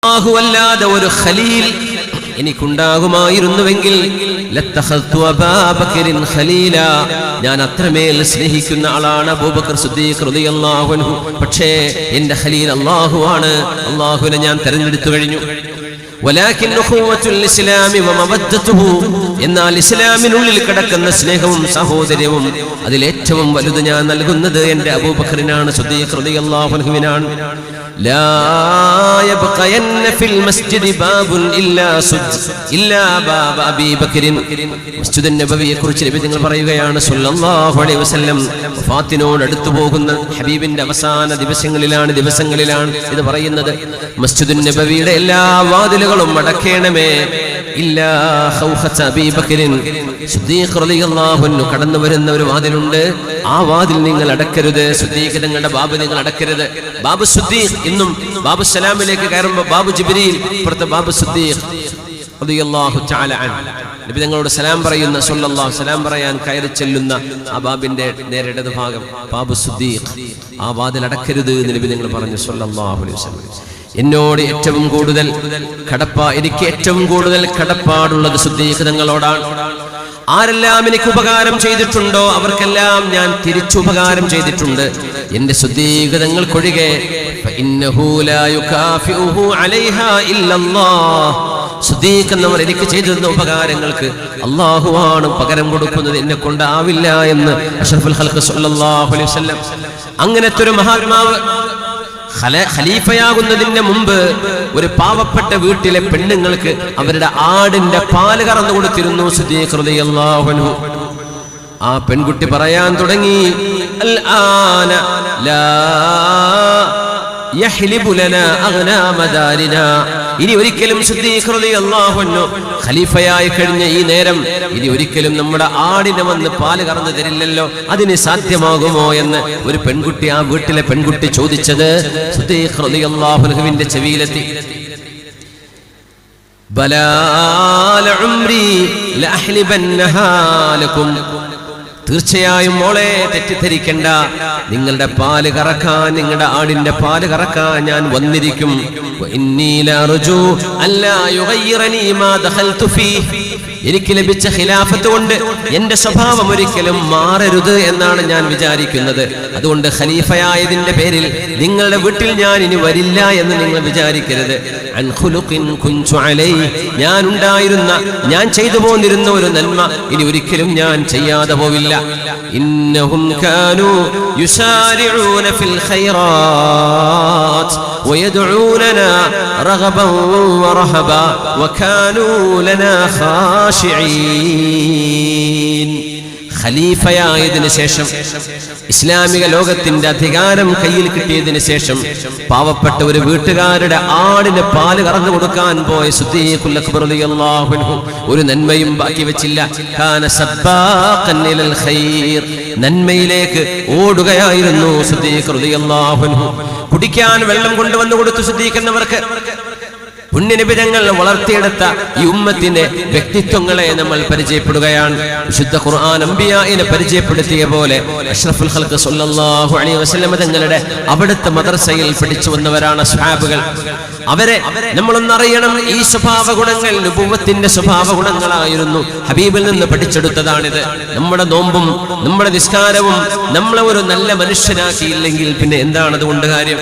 അല്ലാഹു അല്ലാതെ ഒരു ഖലീൽ എനിക്കുണ്ടാകുമായിരുന്നുവെങ്കിൽ ലത്തഖൽതു അബൂബക്കറിൻ ഖലീല, ഞാൻ അത്രമേൽ സ്നേഹിക്കുന്ന ആളാണ് അബൂബക്കർ സിദ്ദീഖ് റളിയല്ലാഹു അൻഹു. പക്ഷേ എൻ്റെ ഖലീൽ അല്ലാഹുവാണ്, അല്ലാഹുവിനെ ഞാൻ തിരഞ്ഞെടുത്തു കഴിഞ്ഞു. വലാകിൻ ഉഖുവത്തുൽ ഇസ്ലാമി വമവദ്ദതുഹു, എന്നാൽ ഇസ്ലാമിനുള്ളിൽ കിടക്കുന്ന സ്നേഹവും സഹോദര്യവും അതിലേറ്റവും വലുത് ഞാൻ നൽകുന്നത് എൻ്റെ അബൂബക്കറിനാണ്, സിദ്ദീഖ് റളിയല്ലാഹു അൻഹുവിനാണ്. ലാ യബ്ഖയന്ന ഫിൽ മസ്ജിദി ബാബുൻ ഇല്ലാ ബാബ അബീ ബക്കറിൻ. മസ്ജിദ് നബവിയെ കുറിച്ച് നബി തങ്ങൾ പറയുകയാണ് സല്ലല്ലാഹു അലൈഹി വസല്ലം, വഫാത്തിനോട് അടുത്തു പോകുന്ന ഹബീബിന്റെ അവസാന ദിവസങ്ങളിലാണ് ഇത് പറയുന്നത്. മസ്ജിദ് നബവിയുടെ എല്ലാ വാതിലുകളും അടയ്ക്കണമേ, ഇല്ലാ ഖൗഖത അബീ ബക്കറിൻ, സിദ്ദീഖ് റളിയല്ലാഹു അൻഹു കടന്നു വരുന്ന ഒരു വാതിലുണ്ട്, ആ വാതിൽ നിങ്ങൾ അടക്കരുത്. സിദ്ദീഖ് തങ്ങളുടെ ബാബ് നിങ്ങൾ അടക്കരുത്. ബാബു സിദ്ദീഖ് ഇന്നും ബാബു സലാമിലേക്ക് കയറുമ്പോൾ ബാബു ജിബ്രീൽ, ഇപ്പുറത്തെ ബാബു സിദ്ദീഖ് റളിയല്ലാഹു തആല അൻഹു. നബി തങ്ങളോട് സലാം പറയുന്ന സല്ലല്ലാഹു സലാം പറയാൻ കയറി ചെല്ലുന്ന ആ ബാബിന്റെ നേരെ ഇടത് ഭാഗം ബാബു സിദ്ദീഖ്, ആ വാതിൽ അടക്കരുത് എന്ന് നബി തങ്ങൾ പറഞ്ഞു സല്ലല്ലാഹു അലൈഹി വസല്ലം. എന്നോട് ഏറ്റവും കൂടുതൽ എനിക്ക് ഏറ്റവും കൂടുതൽ കടപ്പാടുള്ളത് സിദ്ദീഖ് തങ്ങളോടാണ്. ആരെല്ലാം എനിക്ക് ഉപകാരം ചെയ്തിട്ടുണ്ടോ അവർക്കെല്ലാം ഞാൻ തിരിച്ചുപകാരം ചെയ്തിട്ടുണ്ട്. എന്റെ സിദ്ദീഖ് തങ്ങൾക്കൊഴികെ ഫഇന്നഹു ലാ യുകാഫിഉഹു അലൈഹാ ഇല്ലല്ലാഹ്, സിദ്ദീഖ് എന്നവർ എനിക്ക് ചെയ്തിരുന്ന ഉപകാരങ്ങൾക്ക് അല്ലാഹുവാണ് പകരം കൊടുക്കുന്നത്, എന്നെ കൊണ്ടാവില്ല എന്ന് അഷ്റഫുൽ ഖൽഖ് സല്ലല്ലാഹു അലൈഹി വസല്ലം. അങ്ങനത്തെ ഒരു മഹാത്മാവ് ഖലീഫയാകുന്നതിന് മുമ്പ് ഒരു പാവപ്പെട്ട വീട്ടിലെ പെണ്ണുങ്ങൾക്ക് അവരുടെ ആടിന്റെ പാല് കറന്നു കൊടുത്തിരുന്നു സിദ്ദീഖ് റളിയല്ലാഹു അൻഹു. ആ പെൺകുട്ടി പറയാൻ തുടങ്ങി, അൽആന ലാ യഹ്ലിബു ലനാ അഗ്നാമ ദാരിനാ, ഇനി ഒരിക്കലും സിദ്ദീഖ് റളിയല്ലാഹു അൻഹു ഖലീഫയായി കഴിഞ്ഞ ഈ നേരം ഇനി ഒരിക്കലും നമ്മുടെ ആടിനെ വന്ന് പാല് കറന്നു തരില്ലല്ലോ, അതിന് സാധ്യമാകുമോ എന്ന് ഒരു പെൺകുട്ടി, ആ വീട്ടിലെ പെൺകുട്ടി ചോദിച്ചത് സിദ്ദീഖ് റളിയല്ലാഹു അൻഹുവിന്റെ ചെവിയിലെത്തി. ബലാ ലഉംരി ലഅഹ്ലിബന്നഹാ ലക്കും, തീർച്ചയായും മോളെ തെറ്റിദ്ധരിക്കണ്ട, നിങ്ങളുടെ പാല് കറക്കാൻ, നിങ്ങളുടെ ആടിന്റെ പാല് കറക്കാൻ ഞാൻ വന്നിരിക്കും. എനിക്ക് ലഭിച്ച ഖിലാഫത്ത് കൊണ്ട് എന്റെ സ്വഭാവം ഒരിക്കലും മാറരുത് എന്നാണ് ഞാൻ വിചാരിക്കുന്നത്. അതുകൊണ്ട് ഖലീഫയായതിന്റെ പേരിൽ നിങ്ങളുടെ വീട്ടിൽ ഞാൻ ഇനി വരില്ല എന്ന് നിങ്ങൾ വിചാരിക്കരുത്. ഞാൻ ചെയ്തു പോന്നിരുന്ന ഒരു നന്മ ഇനി ഒരിക്കലും ഞാൻ ചെയ്യാതെ പോവില്ല. ഇന്നഹും കാനൂ യുസാരിഊന ഫിൽ ഖൈറാത്ത് വയദ്ഊനനാ റഗബൻ വറഹബ വകാനൂ ലനാ ഖാശിഈൻ. ഖലീഫയായതിനു ശേഷം, ഇസ്ലാമിക ലോകത്തിന്റെ അധികാരം കയ്യിൽ കിട്ടിയതിനു ശേഷം പാവപ്പെട്ട ഒരു വീട്ടുകാരുടെ ആടിന് പാല് കറന്നു കൊടുക്കാൻ പോയ സിദ്ദീഖുൽ അക്ബർ റളിയല്ലാഹു അൻഹു ഒരു നന്മയും ബാക്കി വെച്ചില്ല. കാന സബ്ബാഖൻ ഇലൽ ഖൈർ, നന്മയിലേക്ക് ഓടുകയായിരുന്നു സിദ്ദീഖ് റളിയല്ലാഹു അൻഹു. കുടിക്കാൻ വെള്ളം കൊണ്ടുവന്നു കൊടുത്തു സിദ്ദീഖ് എന്നവർക്ക്. പുണ്യനബി തങ്ങൾ വളർത്തിയെടുത്ത ഈ ഉമ്മത്തിന്റെ വ്യക്തിത്വങ്ങളെ നമ്മൾ പരിചയപ്പെടുകയാണ്. വിശുദ്ധ ഖുർആൻ അംബിയാഇനെ പരിചയപ്പെടുത്തിയ പോലെ അഷ്റഫുൽ ഖൽഖ് സല്ലല്ലാഹു അലൈഹി വസല്ലം തങ്ങളുടെ അവിടുത്തെ മദ്രസയിൽ പഠിച്ചു വന്നവരാണ് സ്വഹാബികൾ. അവരെ നമ്മളൊന്നറിയണം. ഈ സ്വഭാവ ഗുണങ്ങൾ നുബുവത്തിന്റെ സ്വഭാവ ഗുണങ്ങളായിരുന്നു. ഹബീബിൽ നിന്ന് പഠിച്ചെടുത്തതാണിത്. നമ്മുടെ നോമ്പും നമ്മുടെ നിസ്കാരവും നമ്മളെ ഒരു നല്ല മനുഷ്യനാക്കിയില്ലെങ്കിൽ പിന്നെ എന്താണ് അതുകൊണ്ട് കാര്യം?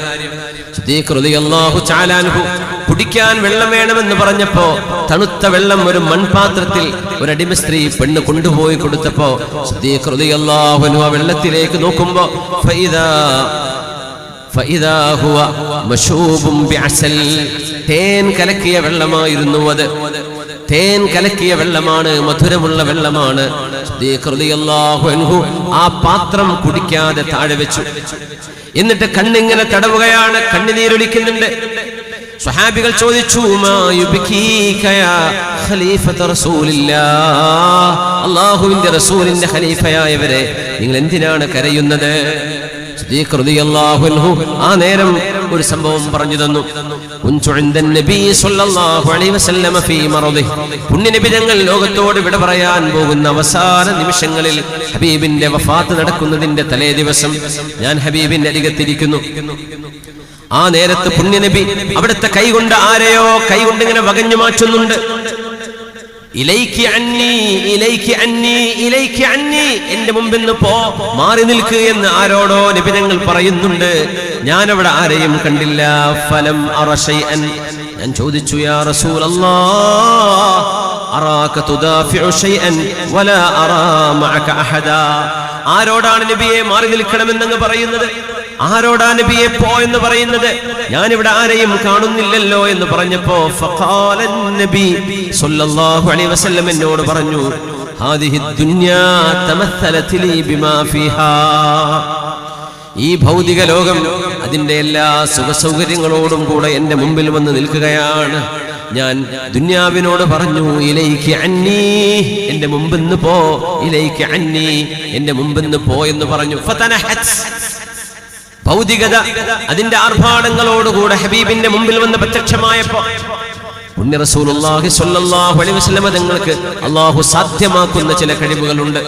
സിദ്ദീഖ് റളിയല്ലാഹു തആല അൻഹു കുടിക്കാൻ വെള്ളം വേണമെന്ന് പറഞ്ഞപ്പോ തണുത്ത വെള്ളം ഒരു മൺപാത്രത്തിൽ ഒരു അടിമ സ്ത്രീ പെണ്ണ് കൊണ്ടുപോയി കൊടുത്തപ്പോ സിദ്ദീഖ് റളിയല്ലാഹു അൻഹു ആ വെള്ളത്തിലേക്ക് നോക്കുമ്പോ ഫഇദാ ഹുവ മശൂബുൻ ബിഅസൽ, തേൻ കലക്കിയ വെള്ളമായിരുന്നു അത്. തേൻ കലക്കിയ വെള്ളമാണ്, മധുരമുള്ള വെള്ളമാണ്. സിദ്ദീഖ് റളിയല്ലാഹു അൻഹു ആ പാത്രം കുടിക്കാതെ താഴെ വെച്ചു. എന്നിട്ട് കണ്ണിങ്ങനെ തടവുകയാണ്, കണ്ണുനീരൊലിക്കുന്നുണ്ട്. സ്വഹാബികൾ ചോദിച്ചു, മാ യുബ്കീക യാ ഖലീഫത റസൂലില്ലാഹ്, അല്ലാഹുവിന്റെ റസൂലിന്റെ ഖലീഫയായവരെ നിങ്ങൾ എന്തിനാണ് കരയുന്നത്? സിദ്ദീഖ് റളിയല്ലാഹു അൻഹു ആ നേരം ഒരു സംഭവം പറഞ്ഞു തന്നു. കുൻതു ഇൻദൻ നബി സ്വല്ലല്ലാഹു അലൈഹി വസല്ലം ഫീ മറദിഹി, പുണ്യനബി തങ്ങൾ ലോകത്തോട് വിട പറയാൻ പോകുന്ന അവസാന നിമിഷങ്ങളിൽ ഹബീബിന്റെ വഫാത്ത് നടക്കുന്നതിന്റെ തലേ ദിവസം ഞാൻ ഹബീബിന്റെ അരികത്തിരിക്കുന്നു. ആ നേരത്ത് പുണ്യനബി അവിടുത്തെ കൈകൊണ്ട് ആരെയോ കൈകൊണ്ട് ഇങ്ങനെ വകഞ്ഞു മാറ്റുന്നുണ്ട്. ഇലൈക്കി അന്നി, ഇലൈക്കി അന്നി, ഇലൈക്കി അന്നി, എന്റെ മുമ്പിൽ നിന്ന് പോ, മാറി നിൽക്ക് എന്ന് ആരോടോ നബി തങ്ങൾ പറയുന്നുണ്ട്. ഞാനവിടെ ആരെയും കണ്ടില്ല. ഫലം അറ ശൈഅൻ, ഞാൻ ചോദിച്ചു, യാ റസൂലല്ലാഹ് അറാക തുദാഫിഉ ശൈഅൻ വലാ അറാ മഅക അഹദാ. ആരോടാണ് നബിയെ മാറി നിൽക്കണമെന്നങ്ങ് പറയുന്നത്? ആരോടാ നബിയെ പോ എന്ന് പറയുന്നത്? ഞാനിവിടെ ആരെയും കാണുന്നില്ലല്ലോ എന്ന് പറഞ്ഞപ്പോ ഫഖാലൻ നബി സല്ലല്ലാഹു അലൈഹി വസല്ലം എന്നോട് പറഞ്ഞു, ഹാദിഹി ദുനിയാ തമസ്സലത് ലി ബിമാ ഫീഹാ. ഈ ഭൗതിക ലോകം അതിന്റെ എല്ലാ സുഖസൗകര്യങ്ങളോടും കൂടെ എന്റെ മുമ്പിൽ വന്ന് നിൽക്കുകയാണ്. ഞാൻ ദുനിയാവിനോട് പറഞ്ഞു, ഇലൈക്കി അന്നി, എന്റെ മുമ്പിന്ന് പോ, ഇലൈക്കി അന്നി, എന്റെ മുമ്പിന്ന് പോ എന്ന് പറഞ്ഞു. ഫതനഹത്, ഭൗതികത അതിന്റെ ആർഭാടങ്ങളോടുകൂടെ ഹബീബിന്റെ മുമ്പിൽ വന്ന് പ്രത്യക്ഷമായപ്പോ പുണ്യ റസൂലുള്ളാഹി സ്വല്ലല്ലാഹു അലൈഹി വസല്ലം തങ്ങൾക്ക് അല്ലാഹു സാധ്യമാക്കുന്ന ചില കഴിവുകളുണ്ട്.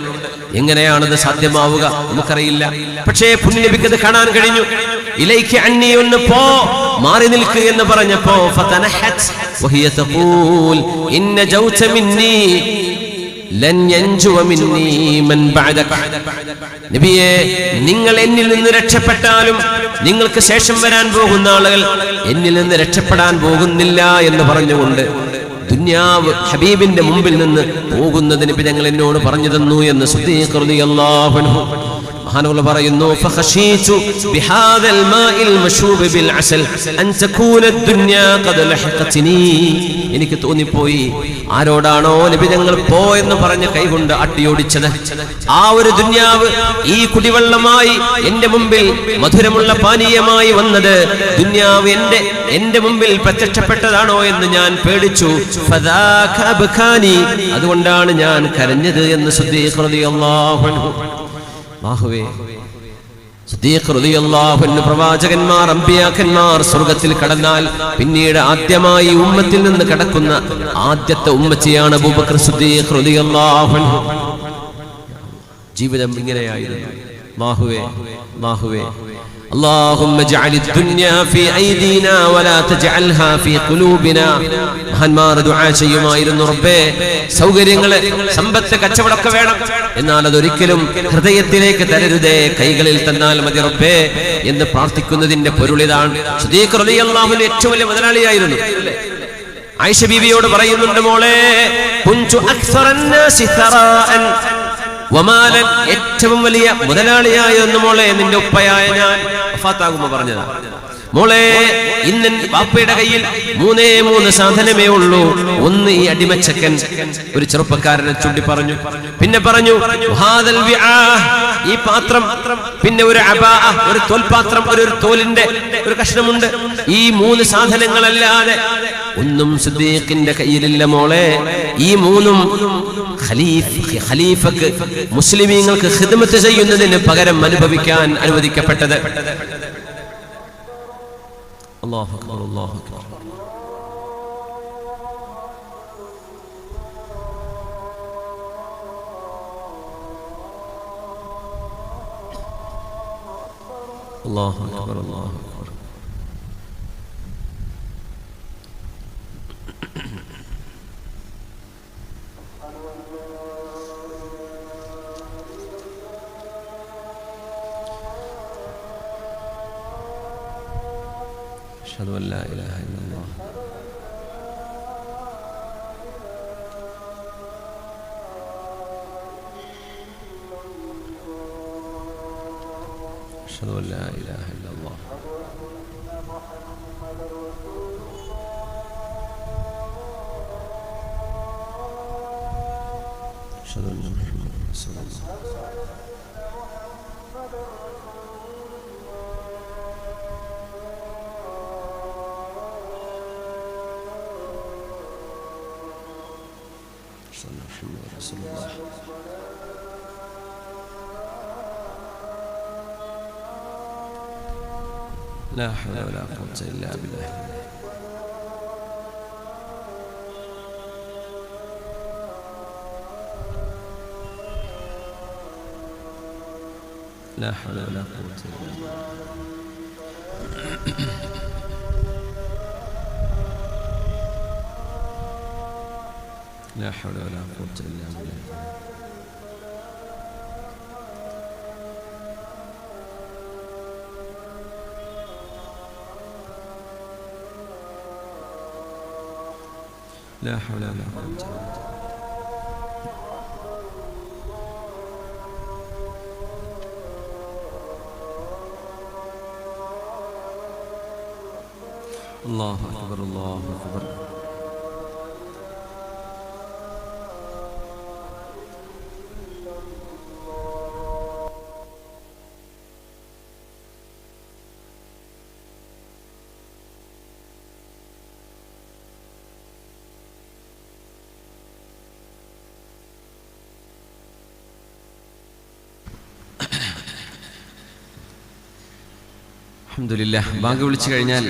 എങ്ങനെയാണത് സാധ്യമാവുക നമുക്കറിയില്ല. പക്ഷേ പുണ്യനബിക്ക് അത് കാണാൻ കഴിഞ്ഞു. ഇലൈക്കി അന്നി, ഒന്ന് പോ, മാറി നിൽക്ക് എന്ന് പറഞ്ഞപ്പോ ഫതനഹത് വഹിയ തഖൂൽ ഇന്ന ജൗത മിന്നി ലൻ യൻജുവ മിന്നി മൻ ബഅദക. നബിയേ, നിങ്ങൾ എന്നിൽ നിന്ന് രക്ഷപ്പെട്ടാലും നിങ്ങൾക്ക് ശേഷം വരാൻ പോകുന്ന ആളുകൾ എന്നിൽ നിന്ന് രക്ഷപ്പെടാൻ പോകുന്നില്ല എന്ന് പറഞ്ഞുകൊണ്ട് ദുനിയാവ് ഹബീബിന്റെ മുമ്പിൽ നിന്ന് പോകുന്നതിന് ഞങ്ങൾ എന്നോട് പറഞ്ഞു തന്നു എന്ന് സിദ്ദീഖ് റളിയല്ലാഹു അൻഹു മഹാനവർ പറയുന്നു. ഫഖശീതു ബിഹാദൽ മാഇൽ മശൂബ് ബിൽ അസൽ അൻ തകൂന ദുനിയാ ഖദ് ലഹഖത്നി. എനിക്ക് തോന്നിപ്പോയി, ആരോടാണോ നബി ഞങ്ങൾ പോ എന്ന് പറഞ്ഞ് കൈകൊണ്ട് അട്ടിയോടിച്ചത്, ആ ഒരു ദുനിയാവ് ഈ കുടിവെള്ളമായി എന്റെ മുമ്പിൽ മധുരമുള്ള പാനീയമായി വന്നത് ദുനിയാവ് എന്റെ മുമ്പിൽ പ്രത്യക്ഷപ്പെട്ടതാണോ എന്ന് ഞാൻ പേടിച്ചു. ഫദാക അബ്ഖാനി, അതുകൊണ്ടാണ് ഞാൻ കരഞ്ഞത് എന്ന് സിദ്ദീഖ് റളിയല്ലാഹു അൻഹു. സിദ്ദീഖ് റളിയല്ലാഹു അൻഹു പ്രവാചകന്മാർ, അമ്പിയാക്കന്മാർ സ്വർഗ്ഗത്തിൽ കടന്നാൽ പിന്നീട് ആദ്യമായി ഉമ്മത്തിൽ നിന്ന് കടക്കുന്ന ആദ്യത്തെ ഉമ്മച്ചിയാണ് അബൂബക്കർ സിദ്ദീഖ് റളിയല്ലാഹു അൻഹു. ജീവിതം ഇങ്ങനെയായിരുന്നു. അല്ലാഹുവേ اللهم اجعل الدنيا في ايدينا ولا تجعلها في قلوبنا. മഹാന്മാർ ദുആ ചെയ്യുമായിരുന്നു, റബ്ബേ സൗകര്യങ്ങള്, സമ്പത്ത്, കച്ചവടമൊക്കെ വേണം, എന്നാൽ അതൊരിക്കലും ഹൃദയത്തിലേക്ക് തരരുതേ, കൈകളിൽ തന്നാൽ മതി റബ്ബേ എന്ന് പ്രാർത്ഥിക്കുന്നതിന്റെ പൊരുളിതാണ്. സിദ്ദീഖ് റളിയല്ലാഹു അൻഹു ഏറ്റവും വലിയ മുതലാളിയായിരുന്നു. ആയിഷ ബീവിയോട് പറയുന്നുണ്ട്, മോളെ കുൻതു അക്സറൻ നാസി സറാഅൻ വമാലൻ, ഏറ്റവും വലിയ മുതലാളിയായിരുന്നു മോളെ നിന്റെ ഉപ്പയായ ഞാൻ. വഫാത്താകുമ്പോ പറഞ്ഞതാ, മോളെ ഇന്ന് ബാപ്പയുടെ കയ്യിൽ 3 സാധനമേ ഉള്ളൂ. ഒന്ന് ഈ അടിമച്ചക്കൻ, ഒരു ചെറുപ്പക്കാരനെ ചൂണ്ടി പറഞ്ഞു. പിന്നെ പറഞ്ഞു ഹാദൽ വിആ, ഈ പാത്രം, പിന്നെ ഒരു അബാ, ഒരു തോൽപാത്രം, ഒരു തോലിന്റെ ഒരു കഷ്ണമുണ്ട്. ഈ 3 സാധനങ്ങളല്ലാതെ ഒന്നും സിദ്ദീഖിന്റെ കയ്യിലില്ല മോളെ. ഈ 3ഉം ഖലീഫക്ക്, മുസ്ലിമീങ്ങൾക്ക് ഖിദ്മത്ത് ചെയ്യുന്നതിന് പകരം അനുഭവിക്കാൻ അനുവദിക്കപ്പെട്ടത്. അല്ലാഹു അക്ബർ, അല്ലാഹു അക്ബർ. അല്ലാഹു അക്ബർ, അല്ലാഹു അക്ബർ. أشهد أن لا إله إلا الله. أشهد أن لا إله إلا الله. أشهد أن محمدا رسول الله. محمد رسول الله. لا حول ولا قوة إلا بالله. لا حول ولا قوة إلا بالله. لا حول ولا قوة إلا بالله. لا حول ولا قوة إلا بالله. الله أكبر الله أكبر. അൽഹംദുലില്ലാഹ്. ബാങ്ക് വിളിച്ചു കഴിഞ്ഞാൽ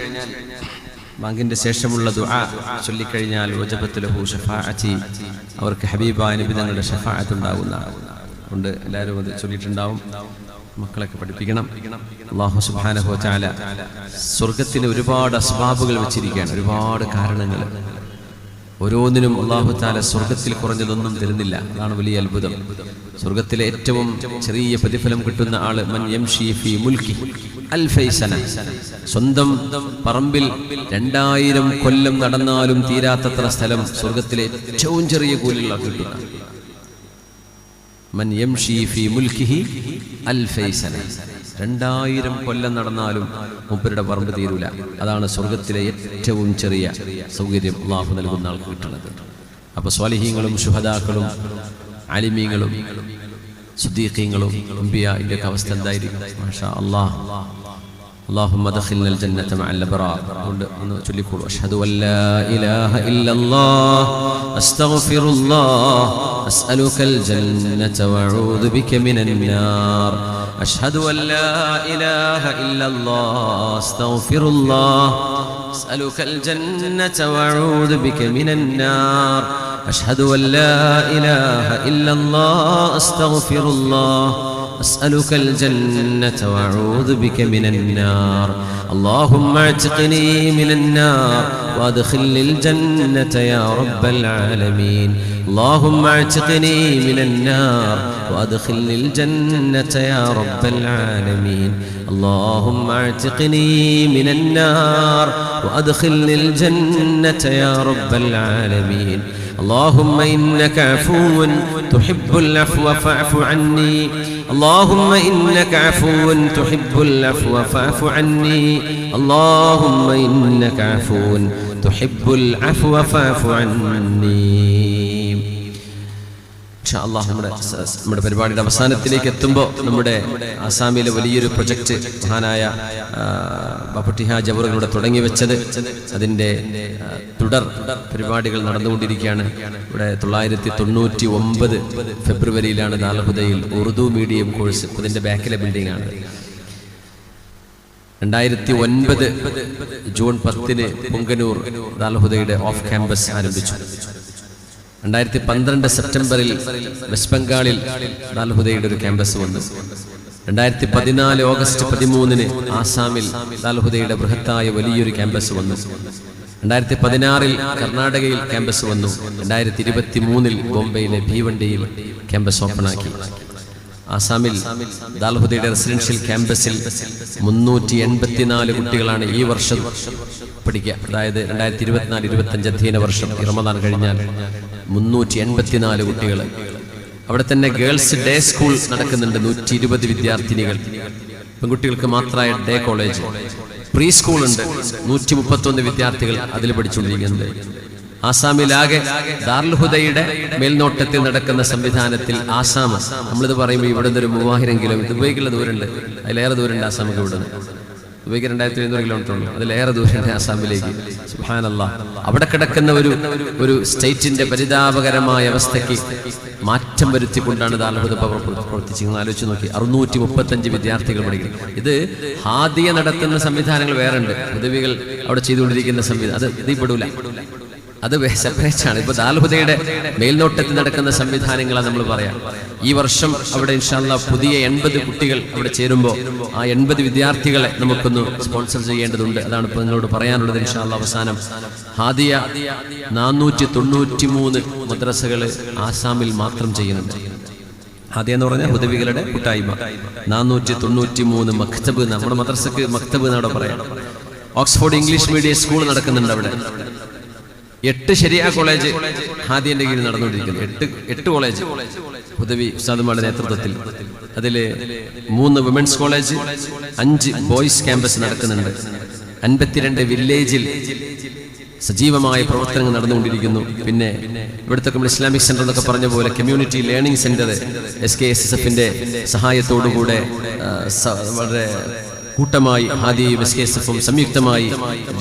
ബാങ്കിന്റെ ശേഷമുള്ള ദുആ ചൊല്ലിക്കഴിഞ്ഞാൽ വജബത്ത് ലഹു ശഫാഅത്തി, അവർക്ക് ഹബീബായ നബി തങ്ങളുടെ ശഫാഅത്ത് ഉണ്ടാകുന്നതാണ്. അതുകൊണ്ട് എല്ലാവരും അത് ചൊല്ലിയിട്ടുണ്ടാവും. മക്കളൊക്കെ പഠിപ്പിക്കണം. അല്ലാഹു സുബ്ഹാനഹു വ തആല സ്വർഗ്ഗത്തിന് ഒരുപാട് അസ്ബാബുകൾ വെച്ചിരിക്കുകയാണ്, ഒരുപാട് കാരണങ്ങൾ. ഓരോന്നിനും അല്ലാഹു തആല സ്വർഗ്ഗത്തിൽ കുറഞ്ഞതൊന്നും തരുന്നില്ല. അതാണ് വലിയ അത്ഭുതം. സ്വർഗ്ഗത്തിലെ ഏറ്റവും ചെറിയ പ്രതിഫലം കിട്ടുന്ന ആള് മൻ യംശി ഫീ മുൽക്കി അൽഫൈ സന, സ്വന്തം പറമ്പിൽ 2000 കൊല്ലം നടന്നാലും തീരാത്തത്ര സ്ഥലം സ്വർഗ്ഗത്തിലെ ഏറ്റവും ചെറിയ കൂലിയുള്ള കിട്ടുന്ന. മൻ യംശി ഫീ മുൽക്കിഹി അൽഫൈ സന, 2000 കൊല്ലം നടന്നാലും മൂപ്പരുടെ പറമ്പ് തീരൂല. അതാണ് സ്വർഗത്തിലെ ഏറ്റവും ചെറിയ സൗകര്യം അല്ലാഹു നൽകുന്ന ആൾക്ക് കിട്ടുന്നത്. അപ്പൊ സ്വാലിഹീങ്ങളും ശുഹദാക്കളും ആലിമീങ്ങളും സുദ്ദീഖീങ്ങളും അംബിയാഇന്റെ ഒക്കെ അവസ്ഥ എന്തായിരിക്കും? മാഷാ അല്ലാഹ്. اللهم ادخلنا الجنة مع الأبرار. أشهد أن لا إله إلا الله أستغفر الله أسألك الجنة وأعوذ بك من النار. أشهد أن لا إله إلا الله أستغفر الله أسألك الجنة وأعوذ بك من النار. أشهد أن لا إله إلا الله أستغفر الله أسألك الجنة وأعوذ بك من النار. اللهم اعتقني من النار وادخلني الجنة يا رب العالمين. اللهم اعتقني من النار وادخلني الجنة يا رب العالمين. اللهم اعتقني من النار وادخلني الجنة يا رب العالمين. اللهم إنك عفو تحب العفو فاعف عني. اللهم إنك عفو تحب العفو فاعف عني. اللهم إنك عفو تحب العفو فاعف عني. നമ്മുടെ പരിപാടിയുടെ അവസാനത്തിലേക്ക് എത്തുമ്പോൾ നമ്മുടെ ആസാമിലെ വലിയൊരു പ്രൊജക്ട് മഹാനായ ബാപ്പുട്ടി ഹാജി അവറുകളുടെ തുടങ്ങി വെച്ചത്, അതിൻ്റെ തുടർ പരിപാടികൾ നടന്നുകൊണ്ടിരിക്കുകയാണ്. ഇവിടെ 999 ഫെബ്രുവരിയിലാണ് ദാൽഹുദയിൽ ഉറുദു മീഡിയം കോഴ്സ്, അതിൻ്റെ ബാക്കിലെ ബിൽഡിംഗ് ആണ്. 2009 ജൂൺ 10 പുങ്കനൂർ ദാൽഹുദയുടെ ഓഫ് ക്യാമ്പസ് ആരംഭിച്ചു. 2012 സെപ്റ്റംബറിൽ വെസ്റ്റ് ബംഗാളിൽ ദാൽഹുദയുടെ ഒരു ക്യാമ്പസ് വന്നു. 2014 ഓഗസ്റ്റ് 13 ആസാമിൽ ദാൽഹുദയുടെ ബൃഹത്തായ വലിയൊരു ക്യാമ്പസ് വന്നു. 2016 കർണാടകയിൽ ക്യാമ്പസ് വന്നു. 2023 ബോംബെയിലെ ഭീവണ്ടിയിൽ ക്യാമ്പസ് ഓപ്പണാക്കി. ആസാമിൽ ദാൽഹുദയുടെ റെസിഡൻഷ്യൽ ക്യാമ്പസിൽ 384 കുട്ടികളാണ് ഈ വർഷം പഠിക്കുക. അതായത് 2024-25 അധ്യയന വർഷം റമദാൻ കഴിഞ്ഞാൽ 384 കുട്ടികൾ. അവിടെ തന്നെ ഗേൾസ് ഡേ സ്കൂൾ നടക്കുന്നുണ്ട്. 120 വിദ്യാർത്ഥിനികൾ, പെൺകുട്ടികൾക്ക് മാത്രമായ ഡേ കോളേജ്. പ്രീ സ്കൂൾ ഉണ്ട്, 131 വിദ്യാർത്ഥികൾ അതിൽ പഠിച്ചുകൊണ്ടിരിക്കുന്നുണ്ട്. ആസാമിലാകെ ദാറുൽ മേൽനോട്ടത്തിൽ നടക്കുന്ന സംവിധാനത്തിൽ ആസാം, നമ്മളിത് പറയുമ്പോൾ ഇവിടെ നിന്ന് ഒരു 3000 കിലോമീറ്റർ ദുബൈക്കുള്ള ദൂരമുണ്ട്, അതിലേറെ ദൂരമുണ്ട് ആസാമിക്ക് ഇവിടുന്ന്. ദുബൈക്ക് 2700 കിലോമീറ്റർ ഉണ്ട്, അതിലേറെ ദൂരമുണ്ട് ആസാമിലേക്ക്. സുബ്ഹാനല്ലാഹ്. അവിടെ കിടക്കുന്ന ഒരു സ്റ്റേറ്റിന്റെ പരിതാപകരമായ അവസ്ഥയ്ക്ക് മാറ്റം വരുത്തിക്കൊണ്ടാണ് ദാറുൽ പ്രവർത്തിച്ച്. നിങ്ങൾ ആലോചിച്ച് നോക്കി, 635 വിദ്യാർത്ഥികൾ പഠിക്കും. ഇത് ഹാദിയ നടത്തുന്ന സംവിധാനങ്ങൾ വേറെ ഉണ്ട്, ഉദവികൾ അവിടെ ചെയ്തുകൊണ്ടിരിക്കുന്ന സംവിധാനം, അത് ഇതിൽ പെടൂല. അത് സെപ്പറേറ്റ് ആണ്. ഇപ്പൊ ദാൽഹുദയുടെ മേൽനോട്ടത്തിൽ നടക്കുന്ന സംവിധാനങ്ങളാണ് നമ്മൾ പറയാം. ഈ വർഷം അവിടെ ഇൻഷാ അല്ലാഹ് പുതിയ 80 കുട്ടികൾ അവിടെ ചേരുമ്പോൾ ആ 80 വിദ്യാർത്ഥികളെ നമുക്കൊന്ന് സ്പോൺസർ ചെയ്യേണ്ടതുണ്ട്. അതാണ് ഇപ്പോൾ നിങ്ങളോട് പറയാനുള്ളത്. ഇൻഷാ അല്ലാഹ് അവസാനം ഹാദിയ 493 മദ്രസകൾ ആസാമിൽ മാത്രം ചെയ്യുന്നുണ്ട്. ഹാദിയ എന്ന് പറഞ്ഞാൽ ഹുദവികളുടെ കൂട്ടായ്മ. 493 മക്തബ്, നമ്മുടെ മദ്രസക്ക് മക്തബ് എന്നാണ് പറയാം. ഓക്സ്ഫോർഡ് ഇംഗ്ലീഷ് മീഡിയം സ്കൂൾ നടക്കുന്നുണ്ട് അവിടെ. 8 ശരിയ കോളേജ് ഹാദിയന്റെ കീഴിൽ നടന്നുകൊണ്ടിരിക്കുന്നു. 8 കോളേജ് ഹുദവി ഉസ്താദുമാരുടെ നേതൃത്വത്തിൽ. അതിൽ 3 വിമൻസ് കോളേജ്, 5 ബോയ്സ് ക്യാമ്പസ് നടക്കുന്നുണ്ട്. 52 വില്ലേജിൽ സജീവമായ പ്രവർത്തനങ്ങൾ നടന്നുകൊണ്ടിരിക്കുന്നു. പിന്നെ ഇവിടുത്തെ ഇസ്ലാമിക് സെന്റർ എന്നൊക്കെ പറഞ്ഞ പോലെ കമ്മ്യൂണിറ്റി ലേണിംഗ് സെന്റർ SKSSFന്റെ സഹായത്തോടുകൂടെ വളരെ കൂട്ടമായി ഹാദിയയും SKSSFും സംയുക്തമായി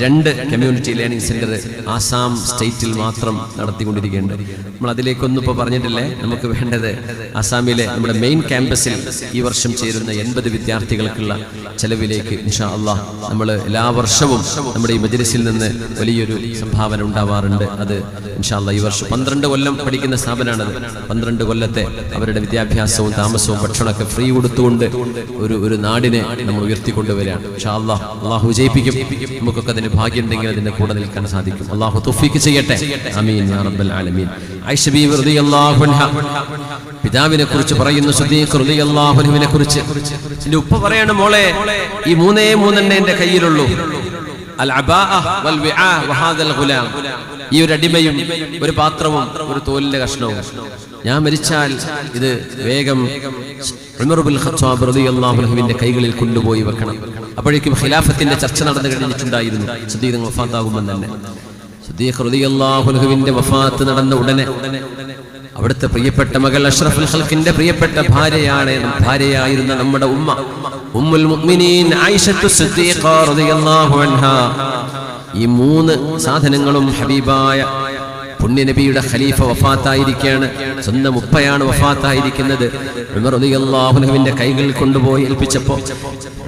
2 കമ്മ്യൂണിറ്റി ലേണിംഗ് സെന്റർ ആസാം സ്റ്റേറ്റിൽ മാത്രം നടത്തിക്കൊണ്ടിരിക്കുകയുണ്ട്. നമ്മൾ അതിലേക്കൊന്നും ഇപ്പോൾ പറഞ്ഞിട്ടില്ലേ. നമുക്ക് വേണ്ടത് ആസാമിലെ നമ്മുടെ മെയിൻ ക്യാമ്പസിൽ ഈ വർഷം ചേരുന്ന 80 വിദ്യാർത്ഥികൾക്കുള്ള ചെലവിലേക്ക് ഇൻഷാ അല്ലാഹ് നമ്മൾ എല്ലാ വർഷവും നമ്മുടെ ഈ മജ്‌ലിസിൽ നിന്ന് വലിയൊരു സംഭാവന ഉണ്ടാവാറുണ്ട്. അത് ഇൻഷാ അല്ലാഹ് ഈ വർഷം 12 കൊല്ലം പഠിക്കുന്ന സ്ഥാപനമാണത്. 12 കൊല്ലത്തെ അവരുടെ വിദ്യാഭ്യാസവും താമസവും ഭക്ഷണമൊക്കെ ഫ്രീ കൊടുത്തുകൊണ്ട് ഒരു നാടിനെ നമ്മൾ ഉയർത്തിക്കൊണ്ടുവരികയാണ്. ഇൻഷാ അല്ലാഹ് അല്ലാഹു വിജയിപ്പിക്കും. നമുക്കൊക്കെ അതിന് ഭാഗ്യം ഉണ്ടെങ്കിൽ അതിന്റെ കൂടെ നിൽക്കാൻ സാധിക്കും. അല്ലാഹു തൗഫീഖ് ചെയ്യട്ടെ. ആമീൻ യാ റബ്ബൽ ആലമീൻ. ആയിഷ ബീവി റളിയല്ലാഹു അൻഹ പിതാവിനെ കുറിച്ച് പറയുന്നു, സിദ്ദീഖ് റളിയല്ലാഹു അൻഹുവിനെ കുറിച്ച്. എന്റെ ഉപ്പ പറയാണ്, മോളെ ഈ 3 എന്റെ കയ്യിലുള്ളൂ. അൽ അബാഅ വൽ വിആ വഹാദൽ ഗുലാം. ഈ ഒരു അടിമയും ഒരു പാത്രവും ഒരു തോലിന്റെ കഷ്ണവും. ഞാൻ മരിച്ചാൽ ഇത് വേഗം ഉമർ ഇബ്നുൽ ഖത്താബ് റളിയല്ലാഹു അൻഹുവിന്റെ കൈകളിൽ കൊണ്ടുപോയി വെക്കണം. അപ്പോഴേക്കും ഖിലാഫത്തിന്റെ ചർച്ച നടന്നു കഴിഞ്ഞിട്ടുണ്ടായിരുന്നു. സിദ്ദീഖ് വഫാത്താകുമ്പോൾ തന്നെ സിദ്ദീഖ് റളിയല്ലാഹു അൻഹുവിന്റെ വഫാത്ത് നടന്ന ഉടനെ അവിടുത്തെ പ്രിയപ്പെട്ട മകൾ അഷ്റഫുൽ ഖൽഖിന്റെ പ്രിയപ്പെട്ട ഭാര്യയായിരുന്ന നമ്മുടെ ഉമ്മുൽ മുഅ്മിനീൻ ആയിഷത്തു സിദ്ദീഖ റളിയല്ലാഹു അൻഹാ, ഈ 3 സാധനങ്ങളും ഹബീബായ പുണ്യനബിയുടെ ഖലീഫ വഫാത്തായിരിക്കുകയാണ്. സ്വന്തം ഉപ്പയാണ് വഫാത്തായിരിക്കുന്നത്. ഉമർ റളിയല്ലാഹു അൻഹുവിന്റെ കൈകളിൽ കൊണ്ടുപോയി ഏൽപ്പിച്ചപ്പോൾ